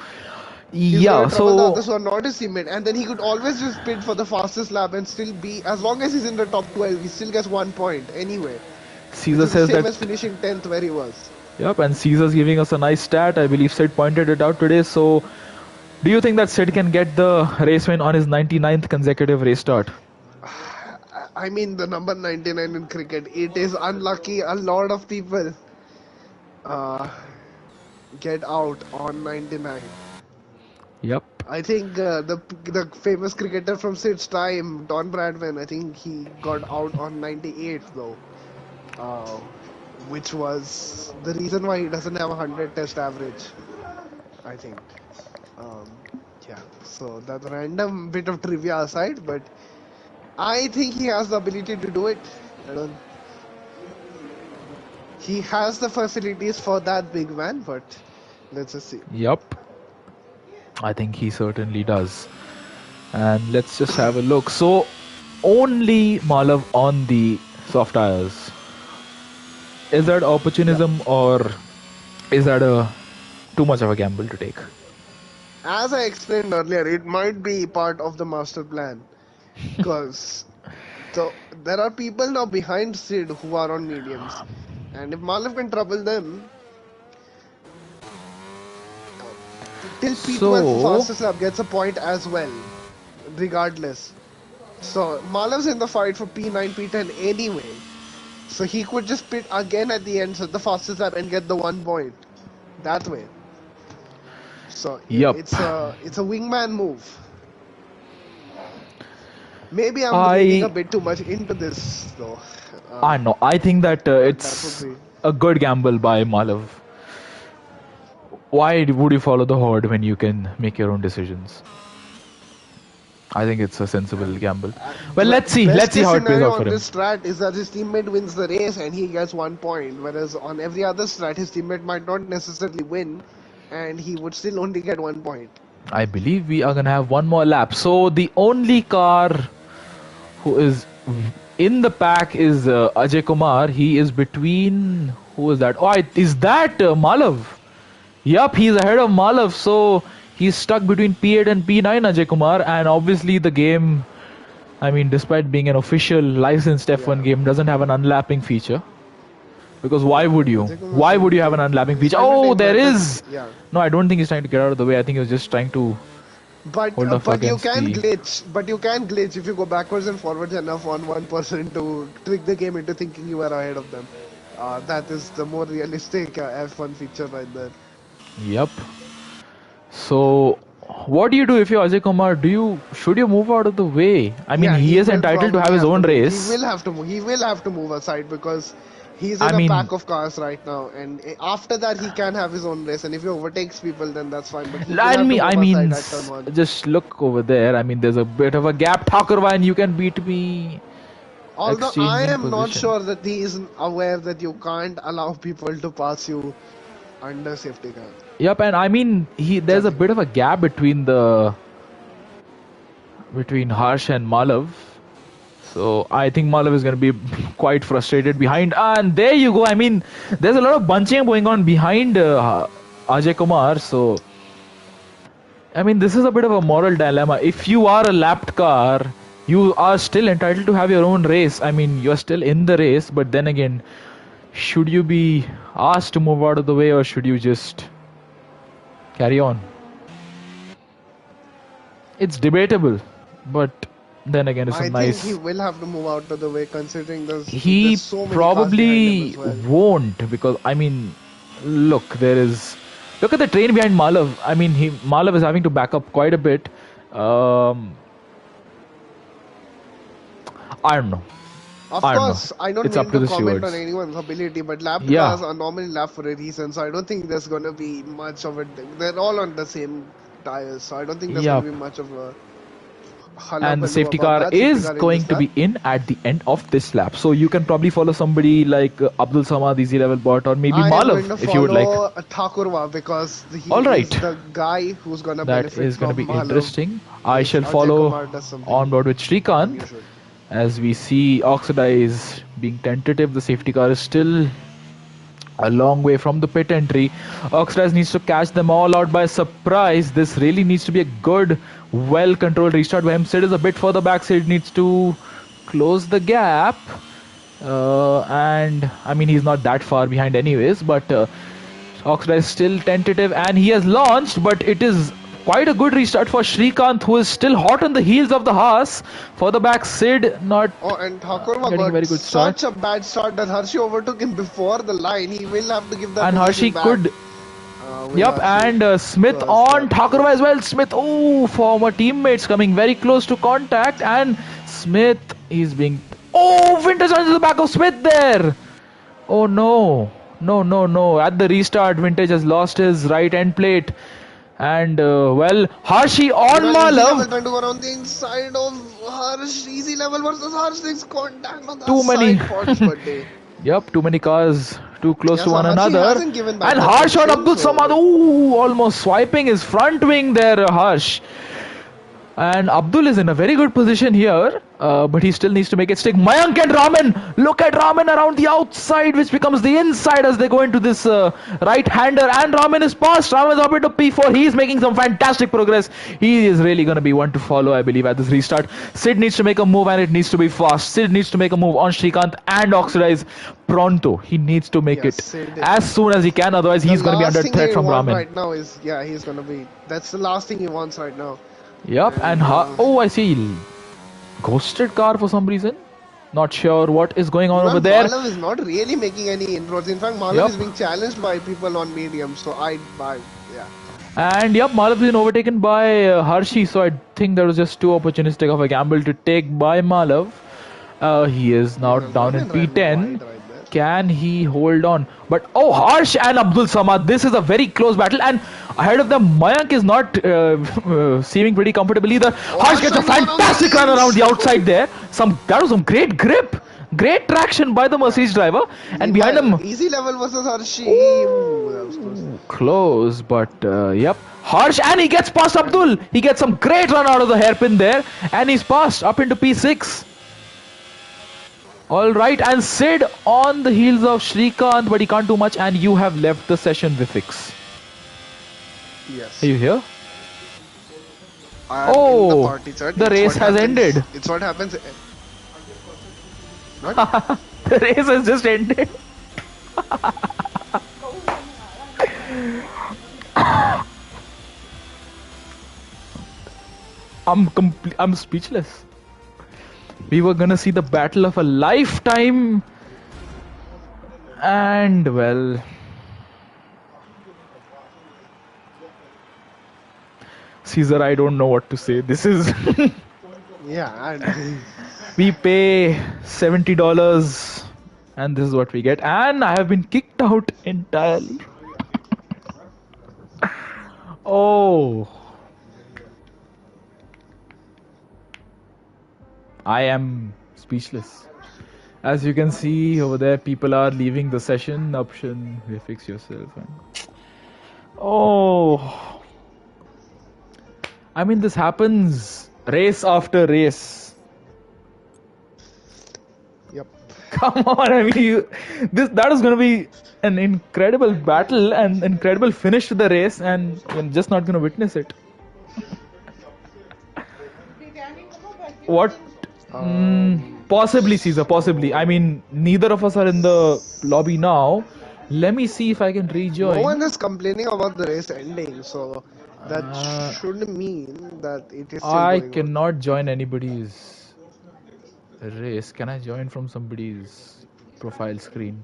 Speaker 2: He's
Speaker 1: Yeah.
Speaker 2: gonna trouble the
Speaker 1: So
Speaker 2: others who are not his teammate, and then he could always just pit for the fastest lap and still be, as long as he's in the top 12, he still gets 1 point anyway, which
Speaker 1: Caesar
Speaker 2: is the
Speaker 1: says
Speaker 2: same
Speaker 1: that
Speaker 2: as finishing 10th where he was.
Speaker 1: Yep, and Caesar's giving us a nice stat. I believe Sid pointed it out today. So, do you think that Sid can get the race win on his 99th consecutive race start?
Speaker 2: I mean, the number 99 in cricket, it is unlucky. A lot of people uh, get out on 99.
Speaker 1: Yep.
Speaker 2: I think the famous cricketer from Sid's time, Don Bradman, I think he got out on 98 though, uh, which was the reason why he doesn't have a 100 test average, I think. Um, yeah, so that random bit of trivia aside, but I think he has the ability to do it. I don't. He has the facilities for that big man, but let's just see.
Speaker 1: Yep. I think he certainly does. And let's just have a look. So, only Malav on the soft tires. Is that
Speaker 2: Yeah.
Speaker 1: opportunism or is that a too much of a gamble to take?
Speaker 2: As I explained earlier, it might be part of the master plan. Because there are people now behind Sid who are on mediums. And if Malav can trouble them, till P12 for
Speaker 1: So,
Speaker 2: fastest lap gets a point as well, regardless. So Malav's in the fight for P9, P10 anyway. So he could just pit again at the end, set the fastest lap and get the 1 point. That way. So
Speaker 1: yep.
Speaker 2: it's a wingman move. Maybe I'm reading a
Speaker 1: I
Speaker 2: bit too much into this though.
Speaker 1: I know. I think that
Speaker 2: But that would
Speaker 1: it's
Speaker 2: be.
Speaker 1: a good gamble by Malav. Why would you follow the horde when you can make your own decisions? I think it's a sensible gamble. Well, let's see.
Speaker 2: Best
Speaker 1: Let's see
Speaker 2: case
Speaker 1: how it plays
Speaker 2: scenario
Speaker 1: out for
Speaker 2: on
Speaker 1: him.
Speaker 2: this strat is that his teammate wins the race and he gets 1 point, whereas on every other strat his teammate might not necessarily win and he would still only get 1 point.
Speaker 1: I believe we are gonna have one more lap. So the only car who is in the pack is Ajay Kumar. He is between. Who is that? Oh, is that Malav? Yup, he's ahead of Malav. So he's stuck between P8 and P9, Ajay Kumar. And obviously, the game, I mean, despite being an official licensed F1
Speaker 2: Yeah.
Speaker 1: game, doesn't have an unlapping feature. Because why
Speaker 2: Yeah,
Speaker 1: would you?
Speaker 2: Ajay Kumar is
Speaker 1: Why
Speaker 2: trying
Speaker 1: would
Speaker 2: to
Speaker 1: you have an
Speaker 2: take.
Speaker 1: unlapping
Speaker 2: He's
Speaker 1: feature?
Speaker 2: trying to
Speaker 1: Oh,
Speaker 2: take
Speaker 1: there
Speaker 2: better.
Speaker 1: is.
Speaker 2: Yeah,
Speaker 1: No, I don't think he's trying to get out of the way. I think he was just trying to hold off
Speaker 2: but you
Speaker 1: against
Speaker 2: can
Speaker 1: the.
Speaker 2: glitch. But you can glitch if you go backwards and forwards enough on one person to trick the game into thinking you are ahead of them. That is the more realistic F1 feature right there.
Speaker 1: Yep. So, what do you do if you're Ajay Kumar? Should you move out of the way? I mean,
Speaker 2: Yeah,
Speaker 1: he
Speaker 2: he
Speaker 1: is
Speaker 2: will
Speaker 1: entitled to have
Speaker 2: probably
Speaker 1: his
Speaker 2: have to
Speaker 1: own
Speaker 2: move. He
Speaker 1: race.
Speaker 2: will have to move. He will have to move aside because he's
Speaker 1: I
Speaker 2: in a
Speaker 1: mean,
Speaker 2: pack of cars right now. And after that, he can have his own race. And if he overtakes people, then that's fine. But he will have to
Speaker 1: I
Speaker 2: move
Speaker 1: mean,
Speaker 2: aside at turn one.
Speaker 1: just look over there. I mean, there's a bit of a gap. Thakurva, and you can beat me.
Speaker 2: Although I
Speaker 1: Exchanging
Speaker 2: am not
Speaker 1: position.
Speaker 2: sure that he is aware that you can't allow people to pass you under safety car.
Speaker 1: Yep, and I mean, there's a
Speaker 2: Judging
Speaker 1: bit
Speaker 2: by
Speaker 1: of a
Speaker 2: that.
Speaker 1: gap between Harsh and Malav. So I think Malav is going to be quite frustrated behind. And there you go. I mean, there's a lot of bunching going on behind Ajay Kumar. So I mean, this is a bit of a moral dilemma. If you are a lapped car, you are still entitled to have your own race. I mean, you're still in the race, but then again, should you be asked to move out of the way or should you just carry on? It's debatable, but then again, it's a
Speaker 2: I think he
Speaker 1: nice.
Speaker 2: will have to move out of the way considering there's
Speaker 1: He
Speaker 2: so many cars behind him
Speaker 1: probably
Speaker 2: as well.
Speaker 1: won't because I mean, look, there is. Look at the train behind Malav. I mean, Malav is having to back up quite a bit. Um, I don't know.
Speaker 2: Of
Speaker 1: I don't know.
Speaker 2: course, I don't
Speaker 1: It's up
Speaker 2: mean
Speaker 1: to
Speaker 2: to
Speaker 1: the
Speaker 2: comment on
Speaker 1: stewards.
Speaker 2: anyone's ability, but lapped
Speaker 1: Yeah,
Speaker 2: cars are normally lapped for a reason, so I don't think there's gonna be much of it. They're all on the same tires, so I don't think there's gonna
Speaker 1: yeah.
Speaker 2: be much of a
Speaker 1: And the
Speaker 2: hullabaloo
Speaker 1: safety
Speaker 2: about
Speaker 1: car
Speaker 2: that. Safety
Speaker 1: is
Speaker 2: car in
Speaker 1: going
Speaker 2: this
Speaker 1: to
Speaker 2: lap.
Speaker 1: be in at the end of this lap. So you can probably follow somebody like Abdul Samad, Easy Level Bot, or maybe
Speaker 2: I am
Speaker 1: Malav
Speaker 2: going to
Speaker 1: if you would like.
Speaker 2: follow Thakurwa because
Speaker 1: All
Speaker 2: he is
Speaker 1: right,
Speaker 2: the guy who's gonna
Speaker 1: that
Speaker 2: benefit
Speaker 1: is going to be
Speaker 2: from Malav
Speaker 1: interesting. I
Speaker 2: if
Speaker 1: shall
Speaker 2: Ajay
Speaker 1: follow
Speaker 2: Kumar does
Speaker 1: on
Speaker 2: something
Speaker 1: board with Shrikant.
Speaker 2: unusual.
Speaker 1: As we see Oxidize being tentative, the safety car is still a long way from the pit entry. Oxidize needs to catch them all out by surprise. This really needs to be a good, well-controlled restart by him. Sid is a bit further back. Sid needs to close the gap. And I mean, he's not that far behind, anyways. But Oxra is still tentative, and he has launched, but it is quite a good restart for Shrikant, who is still hot on the heels of the Haas. For the back, Sid not
Speaker 2: Oh, and Thakurva
Speaker 1: getting a
Speaker 2: got
Speaker 1: very good start.
Speaker 2: such a bad start that Hershey overtook him before the line. He will have to give that
Speaker 1: And
Speaker 2: position
Speaker 1: Hershey
Speaker 2: back.
Speaker 1: could.
Speaker 2: Will
Speaker 1: Yep,
Speaker 2: Hershey.
Speaker 1: and Smith on Thakurva as well. Smith, oh, former teammates coming very close to contact, and Smith is being. Oh, Vintage on the back of Smith there. Oh no, no, no, no. At the restart, Vintage has lost his right end plate. And well, Harshi on
Speaker 2: Meanwhile, easy level
Speaker 1: Malav.
Speaker 2: trying to go around the inside of Harsh. Easy level versus Harsh. There's contact on the
Speaker 1: Too many.
Speaker 2: side for his birthday.
Speaker 1: Yep, too many cars too close to
Speaker 2: So
Speaker 1: one
Speaker 2: Harshi
Speaker 1: another.
Speaker 2: hasn't given back
Speaker 1: And
Speaker 2: that
Speaker 1: Harsh on
Speaker 2: position.
Speaker 1: Abdul Samad. Ooh, almost swiping his front wing there, Harsh. And Abdul is in a very good position here, but he still needs to make it stick. Mayank and Raman. Look at Raman around the outside, which becomes the inside as they go into this right-hander. And Raman is passed. Raman is up into P4. He is making some fantastic progress. He is really going to be one to follow, I believe, at this restart. Sid needs to make a move, and it needs to be fast. Sid needs to make a move on Shrikant and Oxidize pronto. He needs to make it as soon as he can, otherwise he's going to be under threat from Raman.
Speaker 2: Right now is he's going to be. That's the last thing he wants right now.
Speaker 1: Yep, and oh, I see. Ghosted car for some reason. Not sure what is going on over there.
Speaker 2: Malav is not really making any inroads. In fact, Malav is being challenged by people on medium. So yeah.
Speaker 1: And yep, Malav has been overtaken by Hershey. So I think that was just too opportunistic of a gamble to take by Malav. He is now down in P10. Can he hold on? But oh, Harsh and Abdul Samad. This is a very close battle, and ahead of them, Mayank is not seeming pretty comfortable either. Harsh gets a fantastic run around the outside there. That was some great grip, great traction by the Mercedes driver, and behind him,
Speaker 2: easy level versus Harsh.
Speaker 1: Close, but yep. Harsh, and he gets past Abdul. He gets some great run out of the hairpin there, and he's passed up into P6. Alright, and Sid on the heels of Shrikant, but he can't do much, and you have left the session, Vifix.
Speaker 2: Yes.
Speaker 1: Are you here?
Speaker 2: Oh,
Speaker 1: the race has ended.
Speaker 2: It's what happens. What?
Speaker 1: The race has just ended. I'm speechless. We were gonna see the battle of a lifetime, and well, Caesar, I don't know what to say. This is we pay $70 and this is what we get, and I have been kicked out entirely. Oh, I am speechless. As you can see over there, people are leaving the session. Option, fix yourself. Oh, I mean, this happens race after race.
Speaker 2: Yep.
Speaker 1: Come on, I mean, that is going to be an incredible battle and incredible finish to the race, and you're just not going to witness it. What? Possibly, Caesar, possibly. I mean, neither of us are in the lobby now. Let me see if I can rejoin.
Speaker 2: No one is complaining about the race ending, so that should mean that it is still
Speaker 1: I
Speaker 2: going
Speaker 1: cannot
Speaker 2: on.
Speaker 1: join anybody's race. Can I join from somebody's profile screen?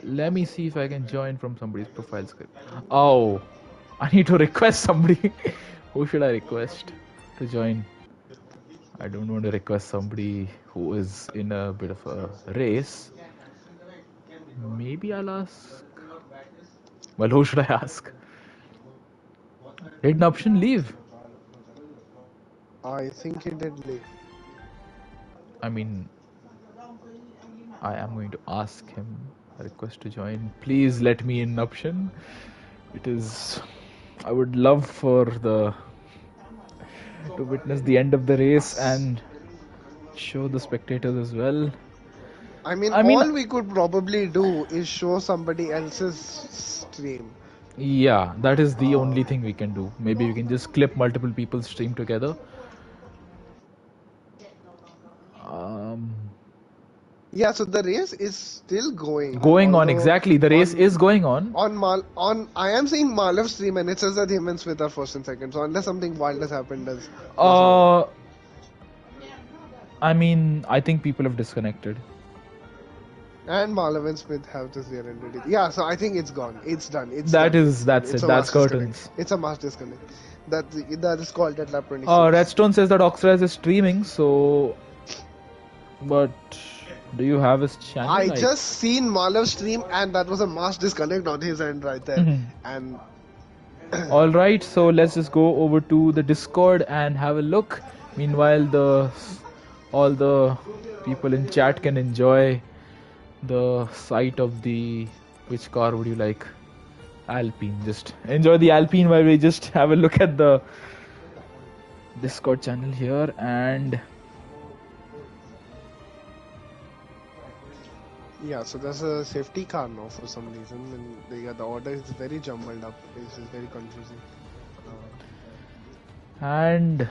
Speaker 1: Let me see if I can join from somebody's profile screen. Oh, I need to request somebody. Who should I request to join? I don't want to request somebody who is in a bit of a race. Maybe I'll ask. Well, who should I ask? Did an option leave?
Speaker 2: I think he did leave.
Speaker 1: I mean, I am going to ask him a request to join. Please let me in, option. It is. I would love for to witness the end of the race and show the spectators as well.
Speaker 2: I mean, all we could probably do is show somebody else's stream.
Speaker 1: Yeah, that is the only thing we can do. Maybe we can just clip multiple people's stream together.
Speaker 2: Yeah, so the race is still going.
Speaker 1: Going on,
Speaker 2: Although
Speaker 1: exactly. The race is going on.
Speaker 2: I am seeing Malav's stream and it says that him and Smith are first and second. So unless something wild has happened, there's no way.
Speaker 1: Uh, I mean, I think people have disconnected.
Speaker 2: And Malav and Smith have just their entity. Yeah, so I think it's gone. It's done.
Speaker 1: That's it.
Speaker 2: It's a
Speaker 1: That's
Speaker 2: mass disconnect.
Speaker 1: curtains.
Speaker 2: It's a mass disconnect. That is called at lap 26.
Speaker 1: Redstone says that Oxraz is streaming, so. But do you have his channel?
Speaker 2: I just seen Malav stream and that was a mass disconnect on his end right there. And
Speaker 1: all right, so let's just go over to the Discord and have a look. Meanwhile, all the people in chat can enjoy the sight of the which car would you like? Alpine. Just enjoy the Alpine while we just have a look at the Discord channel here. And
Speaker 2: yeah, so there's a safety car now for some reason, and the order is very jumbled up. It's very confusing.
Speaker 1: And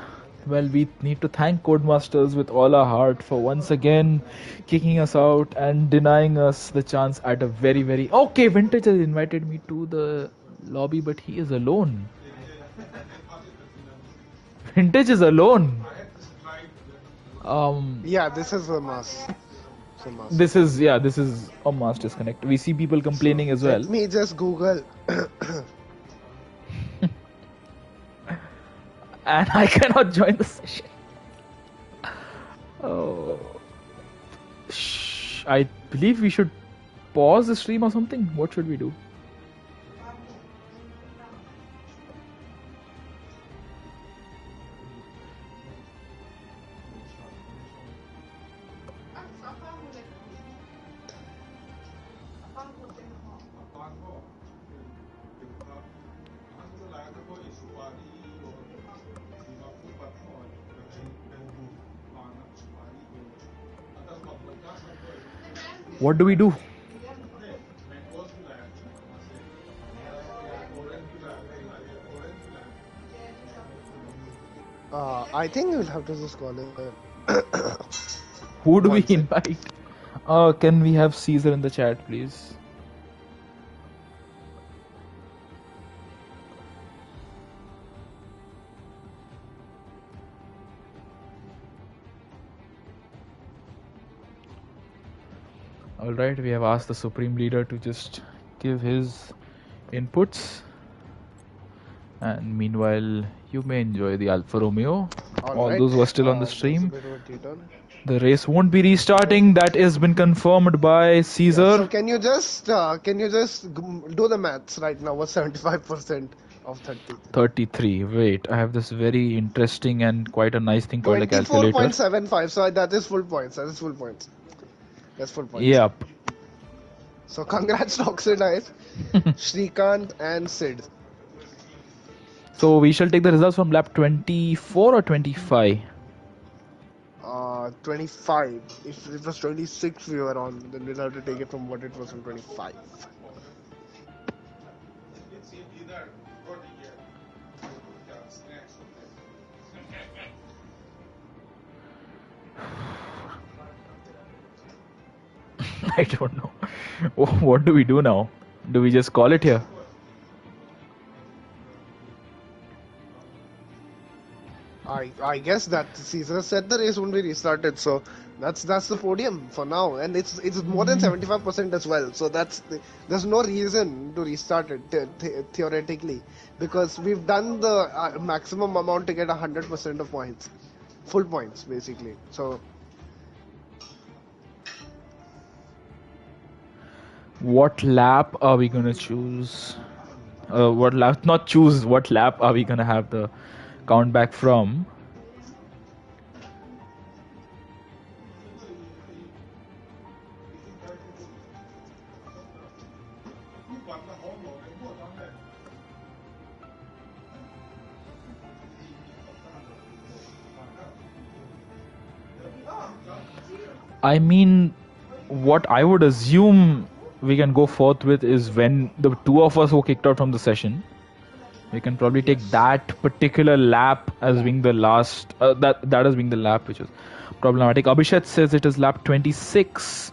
Speaker 1: well, we need to thank Codemasters with all our heart for once again kicking us out and denying us the chance at a very okay. Vintage has invited me to the lobby, but he is alone. Vintage is alone.
Speaker 2: Yeah, this is a mass.
Speaker 1: This is a mass disconnect. We see people complaining as well.
Speaker 2: Let me just Google.
Speaker 1: And I cannot join the session. Oh. I believe we should pause the stream or something. What should we do? What do we do?
Speaker 2: I think we'll have to just call it.
Speaker 1: Who do we invite? Can we have Caesar in the chat, please? Alright, we have asked the Supreme Leader to just give his inputs. And meanwhile, you may enjoy the Alfa Romeo. All those who are still on the stream. The race won't be restarting. That has been confirmed by Caesar.
Speaker 2: Yeah, so can you just do the maths right now? What's 75% of 30?
Speaker 1: 33. Wait, I have this very interesting and quite a nice thing called a calculator.
Speaker 2: 24.75. So that is full points. That's full points.
Speaker 1: Yep.
Speaker 2: So congrats to Oxidize, Shrikant and Sid.
Speaker 1: So we shall take the results from lap 24 or 25?
Speaker 2: 25. If it was 26 we were on, then we'll have to take it from what it was from 25.
Speaker 1: I don't know. What do we do now? Do we just call it here?
Speaker 2: I guess that Caesar said the race won't be restarted, so that's the podium for now, and it's more than 75% as well. So there's no reason to restart it theoretically, because we've done the maximum amount to get 100% of points, full points basically. So
Speaker 1: what lap are we gonna choose? What lap? Not choose. What lap are we gonna have the count back from? I mean, what I would assume we can go forth with is when the two of us were kicked out from the session, we can probably take that particular lap as being the last, that as being the lap which is problematic. Abhishek says it is lap 26.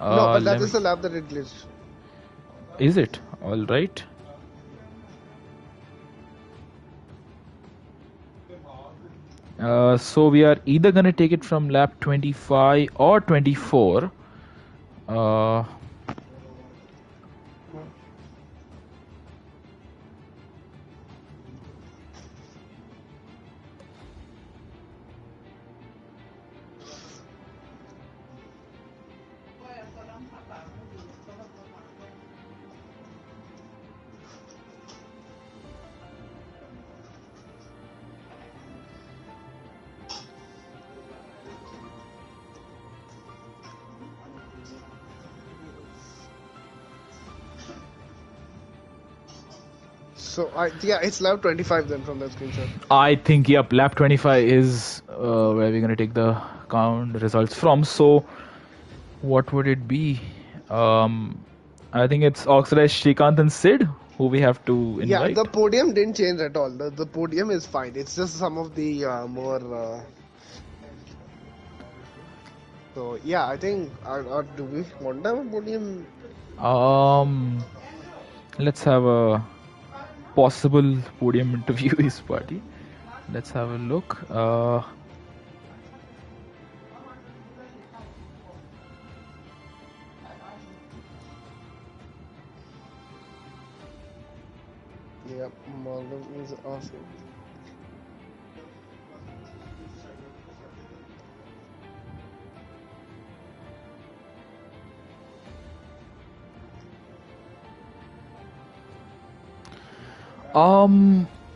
Speaker 2: No, but that
Speaker 1: Let me.
Speaker 2: is the lap that it glitched.
Speaker 1: Is it? All right. So we are either gonna take it from lap 25 or 24. Uh,
Speaker 2: So yeah, it's lap 25 then from that screenshot.
Speaker 1: I think yep, lap 25 is where we're gonna take the count results from. So what would it be? I think it's Oxidized Shrikant and Sid who we have to
Speaker 2: Yeah, the
Speaker 1: invite.
Speaker 2: podium didn't change at all. The podium is fine. It's just some of the more. So yeah, I think. Or do we want to have a podium?
Speaker 1: Let's have a possible podium interviewees party. Let's have a look.
Speaker 2: Yeah, Morgan is awesome.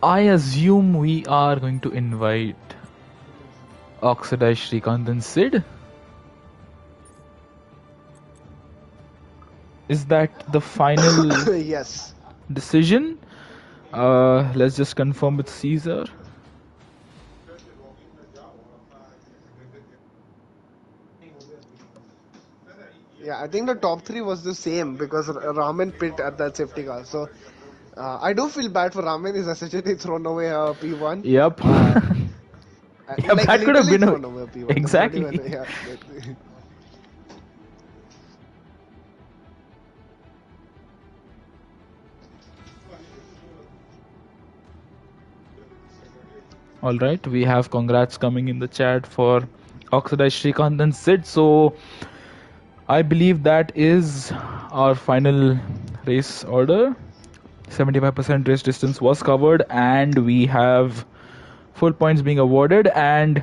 Speaker 1: I assume we are going to invite Oxidized Shrikant and Sid. Is that the final
Speaker 2: Yes.
Speaker 1: decision? Let's just confirm with Caesar.
Speaker 2: Yeah, I think the top three was the same because Ramen pit at that safety car. So I do feel bad for Ramen. He's essentially thrown away a P1.
Speaker 1: Yep. Yeah,
Speaker 2: Like
Speaker 1: that could have
Speaker 2: literally
Speaker 1: been a
Speaker 2: thrown away a P1. That's not
Speaker 1: exactly.
Speaker 2: even. Yeah.
Speaker 1: All right, we have congrats coming in the chat for Oxidized Shrikant and Sid. So I believe that is our final race order. 75% race distance was covered, and we have full points being awarded. And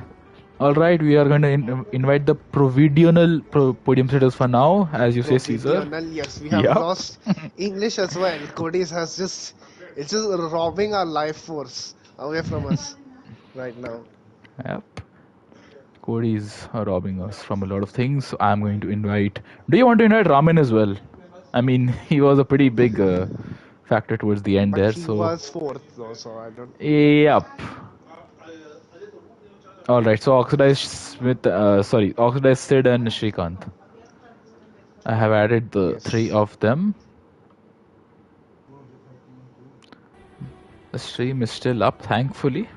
Speaker 1: all right, we are going to invite the provisional podium sitters for now, as you say, Caesar.
Speaker 2: Provisional, yes, we have
Speaker 1: Yep.
Speaker 2: lost English as well. Cody's has just, it's just robbing our life force away from us right now.
Speaker 1: Yep. Cody's robbing us from a lot of things. So I'm going to invite. Do you want to invite Ramen as well? I mean, he was a pretty big factor towards the end
Speaker 2: But
Speaker 1: there.
Speaker 2: he
Speaker 1: So,
Speaker 2: was fourth though, so I don't.
Speaker 1: yep. All right. So Oxidized Sid and Shrikant. I have added the three
Speaker 2: Yes.
Speaker 1: of them. The stream is still up, thankfully.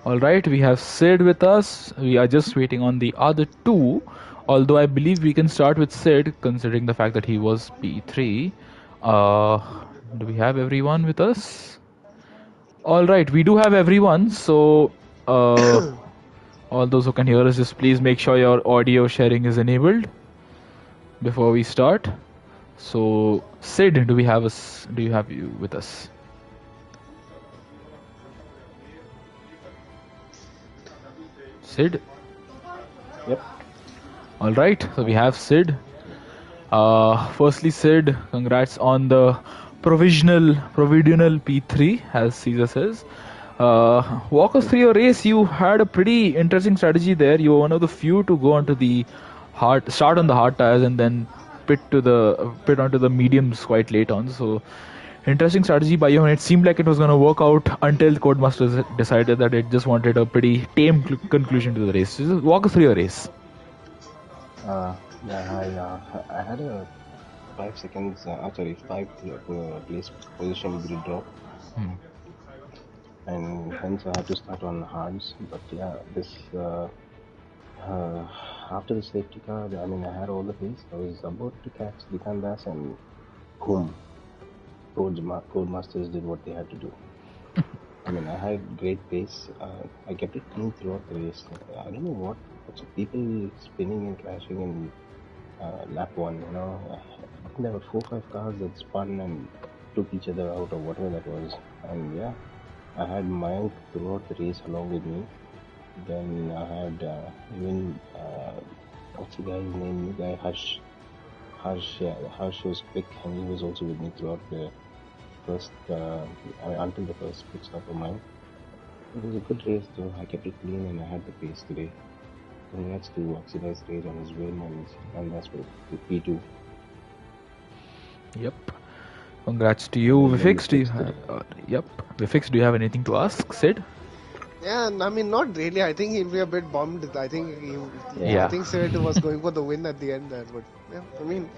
Speaker 1: Alright, we have Sid with us. We are just waiting on the other two. Although I believe we can start with Sid, considering the fact that he was P3. Do we have everyone with us? Alright, we do have everyone. So, all those who can hear us, just please make sure your audio sharing is enabled before we start. So, Sid, do we have us? Do you have you with us? Sid?
Speaker 3: Yep.
Speaker 1: All right, so we have Sid. Firstly, Sid, congrats on the provisional P3, as Caesar says. Walk us through your race. You had a pretty interesting strategy there. You were one of the few to go onto the start on the hard tires and then pit onto the mediums quite late on. So interesting strategy by you, and it seemed like it was going to work out until Codemasters decided that it just wanted a pretty tame conclusion to the race. So just walk us through your race.
Speaker 3: I had a 5 seconds, 5 place position grid drop. and hence I had to start on hards. But yeah, this uh, after the safety car, I mean, I had all the pace. I was about to catch Dikandas, and boom, Codemasters did what they had to do. I mean, I had great pace. I kept it clean throughout the race. I don't know what's with people spinning and crashing in lap one. I think there were 4 5 cars that spun and took each other out or whatever that was. And yeah, I had Mayank throughout the race along with me. Then I had even what's the guy's name? The guy Harsh. Harsh, yeah, Harsh was quick, and he was also with me throughout the first, until the first pit stop of mine. It was a good race, though. I kept it clean and I had the pace today. Congrats to Oxidized Rage on his win, and that's for P2.
Speaker 1: Yep. Congrats to you, Vifix. Yep. Vifix, do you have anything to ask, Sid?
Speaker 2: Yeah, I mean, not really. I think he'll be a bit bummed. I think
Speaker 1: Yeah.
Speaker 2: I think Sid was going for the win at the end there, but yeah, I mean,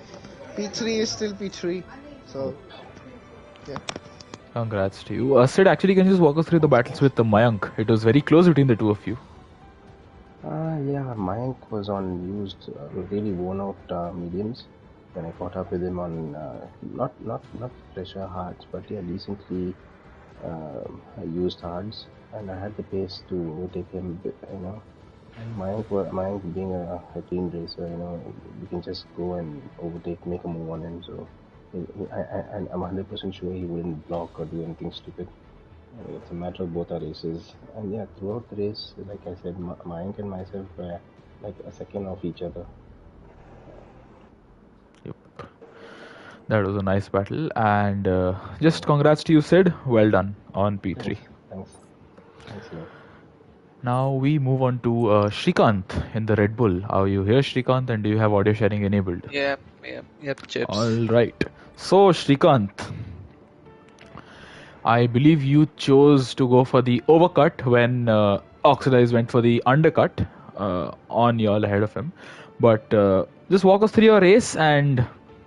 Speaker 2: P3 is still P3, so yeah.
Speaker 1: Congrats to you. Sid, actually, can you just walk us through the battles with the Mayank? It was very close between the two of you.
Speaker 3: Yeah, Mayank was on used, really worn out mediums. When I caught up with him on not fresher hards, but yeah, decently used hards, and I had the pace to overtake him. And Mayank being a team racer, we can just go and overtake, make a move on him. So and I'm 100% sure he wouldn't block or do anything stupid. It's a matter of both our races. And yeah, throughout the race, like I said, Mayank and myself were like a second off each other.
Speaker 1: Yep. That was a nice battle. And just congrats to you, Sid. Well done on P3.
Speaker 3: Thanks a lot.
Speaker 1: Now we move on to Shrikant in the Red Bull. Are you here, Shrikant? And do you have audio sharing enabled?
Speaker 4: Yep, chips.
Speaker 1: All right. So, Shrikant, I believe you chose to go for the overcut when Oxidize went for the undercut on y'all ahead of him. But just walk us through your race and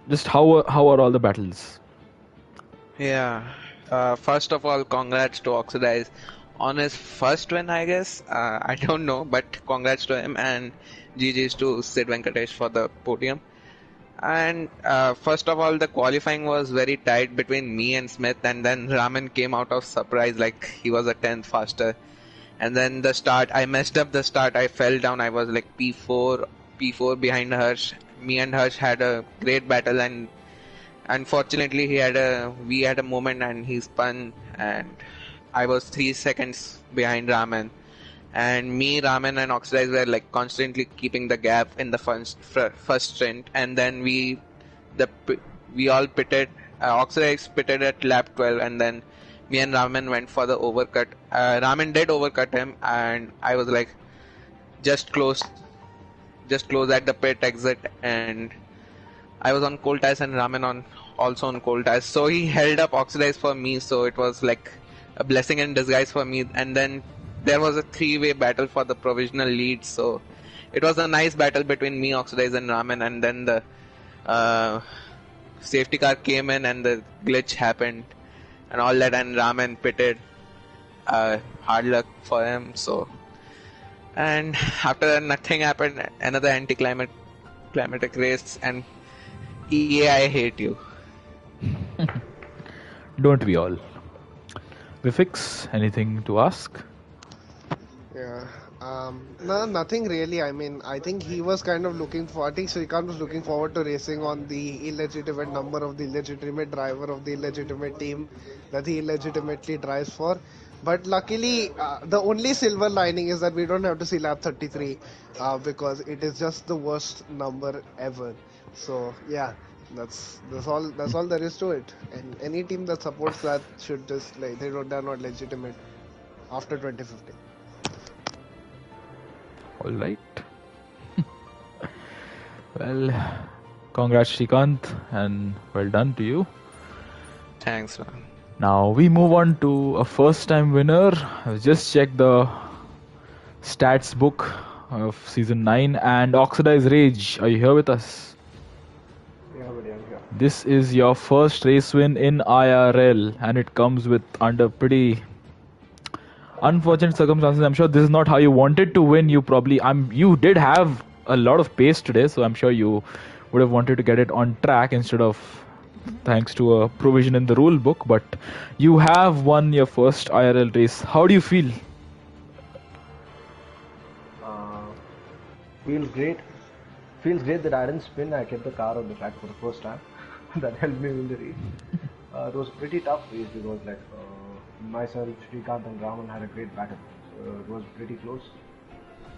Speaker 1: just how are all the battles?
Speaker 4: Yeah. First of all, congrats to Oxidize on his first win, I guess. I don't know, but congrats to him, and GG's to Sid Venkatesh for the podium. And first of all, the qualifying was very tight between me and Smith, and then Raman came out of surprise like he was a 10th faster. And then the start, I messed up the start. I fell down. I was like P4 behind Harsh. Me and Harsh had a great battle, and unfortunately we had a moment and he spun, and I was 3 seconds behind Raman. And me, Raman, and Oxidize were like constantly keeping the gap in the first stint, and then we all pitted. Oxidize pitted at lap 12, and then me and Raman went for the overcut. Raman did overcut him, and I was like just close at the pit exit, and I was on cold tires and Raman also on cold tires. So he held up Oxidize for me, so it was like a blessing in disguise for me. And then there was a 3-way battle for the provisional lead, so it was a nice battle between me, Oxidize, and Raman. And then the safety car came in and the glitch happened and all that, and Raman pitted. Hard luck for him. So, and after that, nothing happened. Another climatic race, and EA, I hate you.
Speaker 1: Don't we all? Vifix, anything to ask?
Speaker 2: Yeah. No, nothing really. I mean, I think he was kind of I think Shrikant was looking forward to racing on the illegitimate number of the illegitimate driver of the illegitimate team that he illegitimately drives for. But luckily, the only silver lining is that we don't have to see lap 33 because it is just the worst number ever. So yeah, that's all there is to it. And any team that supports that should just like they're not legitimate after 2015.
Speaker 1: All right. Well, congrats, Shrikant, and well done to you.
Speaker 4: Thanks, man.
Speaker 1: Now we move on to a first-time winner. I've just checked the stats book of season 9, and Oxidize Rage. Are you here with us?
Speaker 3: Yeah, buddy, I'm here.
Speaker 1: This is your first race win in IRL, and it comes with under pretty unfortunate circumstances. I'm sure this is not how you wanted to win. You did have a lot of pace today, so I'm sure you would have wanted to get it on track instead of thanks to a provision in the rule book. But you have won your first IRL race. How do you feel?
Speaker 5: Feels great. Feels great that I didn't spin. I kept the car on the track for the first time. That helped me win the race. It was a pretty tough race because myself, Srikanth and Raman had a great battle. So it was pretty close.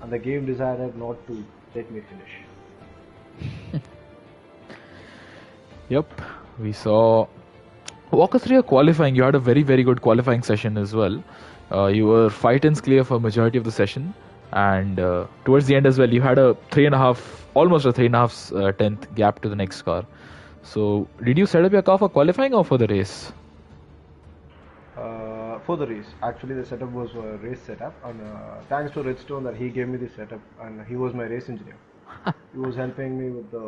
Speaker 5: And the game decided not to let me finish.
Speaker 1: Yep, we saw. Walk us through your qualifying. You had a very, very good qualifying session as well. You were 5 tenths clear for majority of the session, and towards the end as well, you had a 3.5, almost a 3.5 tenth gap to the next car. So, did you set up your car for qualifying or for the race?
Speaker 5: For the race, actually, the setup was a race setup, and thanks to Redstone that he gave me the setup, and he was my race engineer. He was helping me with the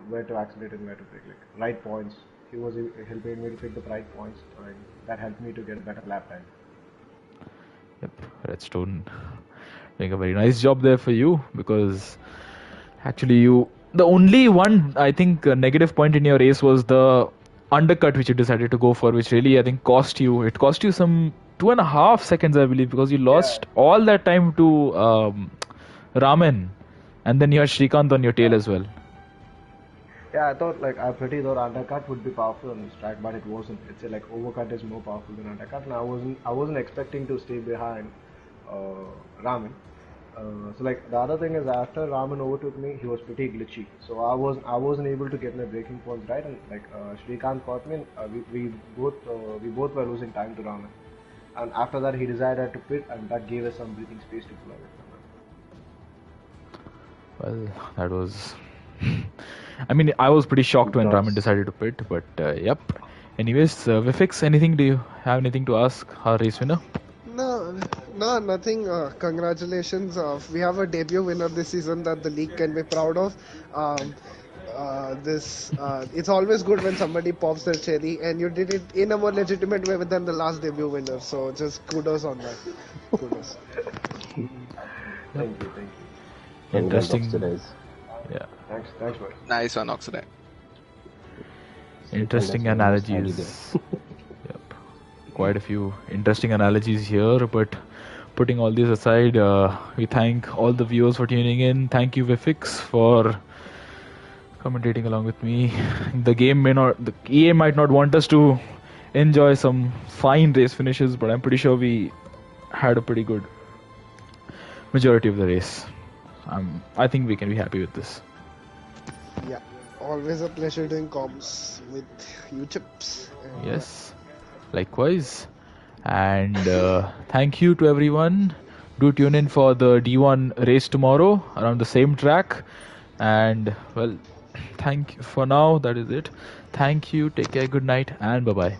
Speaker 5: where to accelerate and where to brake, right points. He was helping me to pick the right points, and that helped me to get a better lap time.
Speaker 1: Yep, Redstone doing a very nice job there for you, because actually the only one I think negative point in your race was the undercut which you decided to go for, which really I think cost you some 2.5 seconds, I believe, because you lost all that time to Raman, and then you had Srikanth on your tail as well.
Speaker 5: Yeah, I thought I pretty thought undercut would be powerful on this track, but it wasn't. It's overcut is more powerful than undercut, and I wasn't expecting to stay behind Raman. So the other thing is, after Raman overtook me, he was pretty glitchy. So I wasn't able to get my braking points right, and Srikanth caught me, and we both were losing time to Raman. And after that, he decided to pit, and that gave us some breathing space to pull away
Speaker 1: from him. Well, that was. I mean, I was pretty shocked when Raman decided to pit, but yep. Anyways, Vifix, do you have anything to ask our race winner?
Speaker 2: No, nothing. Congratulations. We have a debut winner this season that the league can be proud of. It's always good when somebody pops their cherry, and you did it in a more legitimate way than the last debut winner. So just kudos on that. Kudos.
Speaker 5: Thank you.
Speaker 1: Interesting.
Speaker 5: Yeah. Thanks, boy.
Speaker 4: Nice one, Oxidate.
Speaker 1: Interesting analogies. Yep. Quite a few interesting analogies here, but putting all these aside, we thank all the viewers for tuning in. Thank you, Vifix, for commentating along with me. The EA might not want us to enjoy some fine race finishes, but I'm pretty sure we had a pretty good majority of the race. I think we can be happy with this.
Speaker 2: Yeah, always a pleasure doing comms with you, Chips.
Speaker 1: Yes, likewise. And thank you to everyone. Do tune in for the D1 race tomorrow around the same track. And well, thank you for now. That is it. Thank you. Take care. Good night and bye-bye.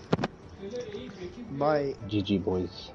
Speaker 2: Bye.
Speaker 3: GG boys.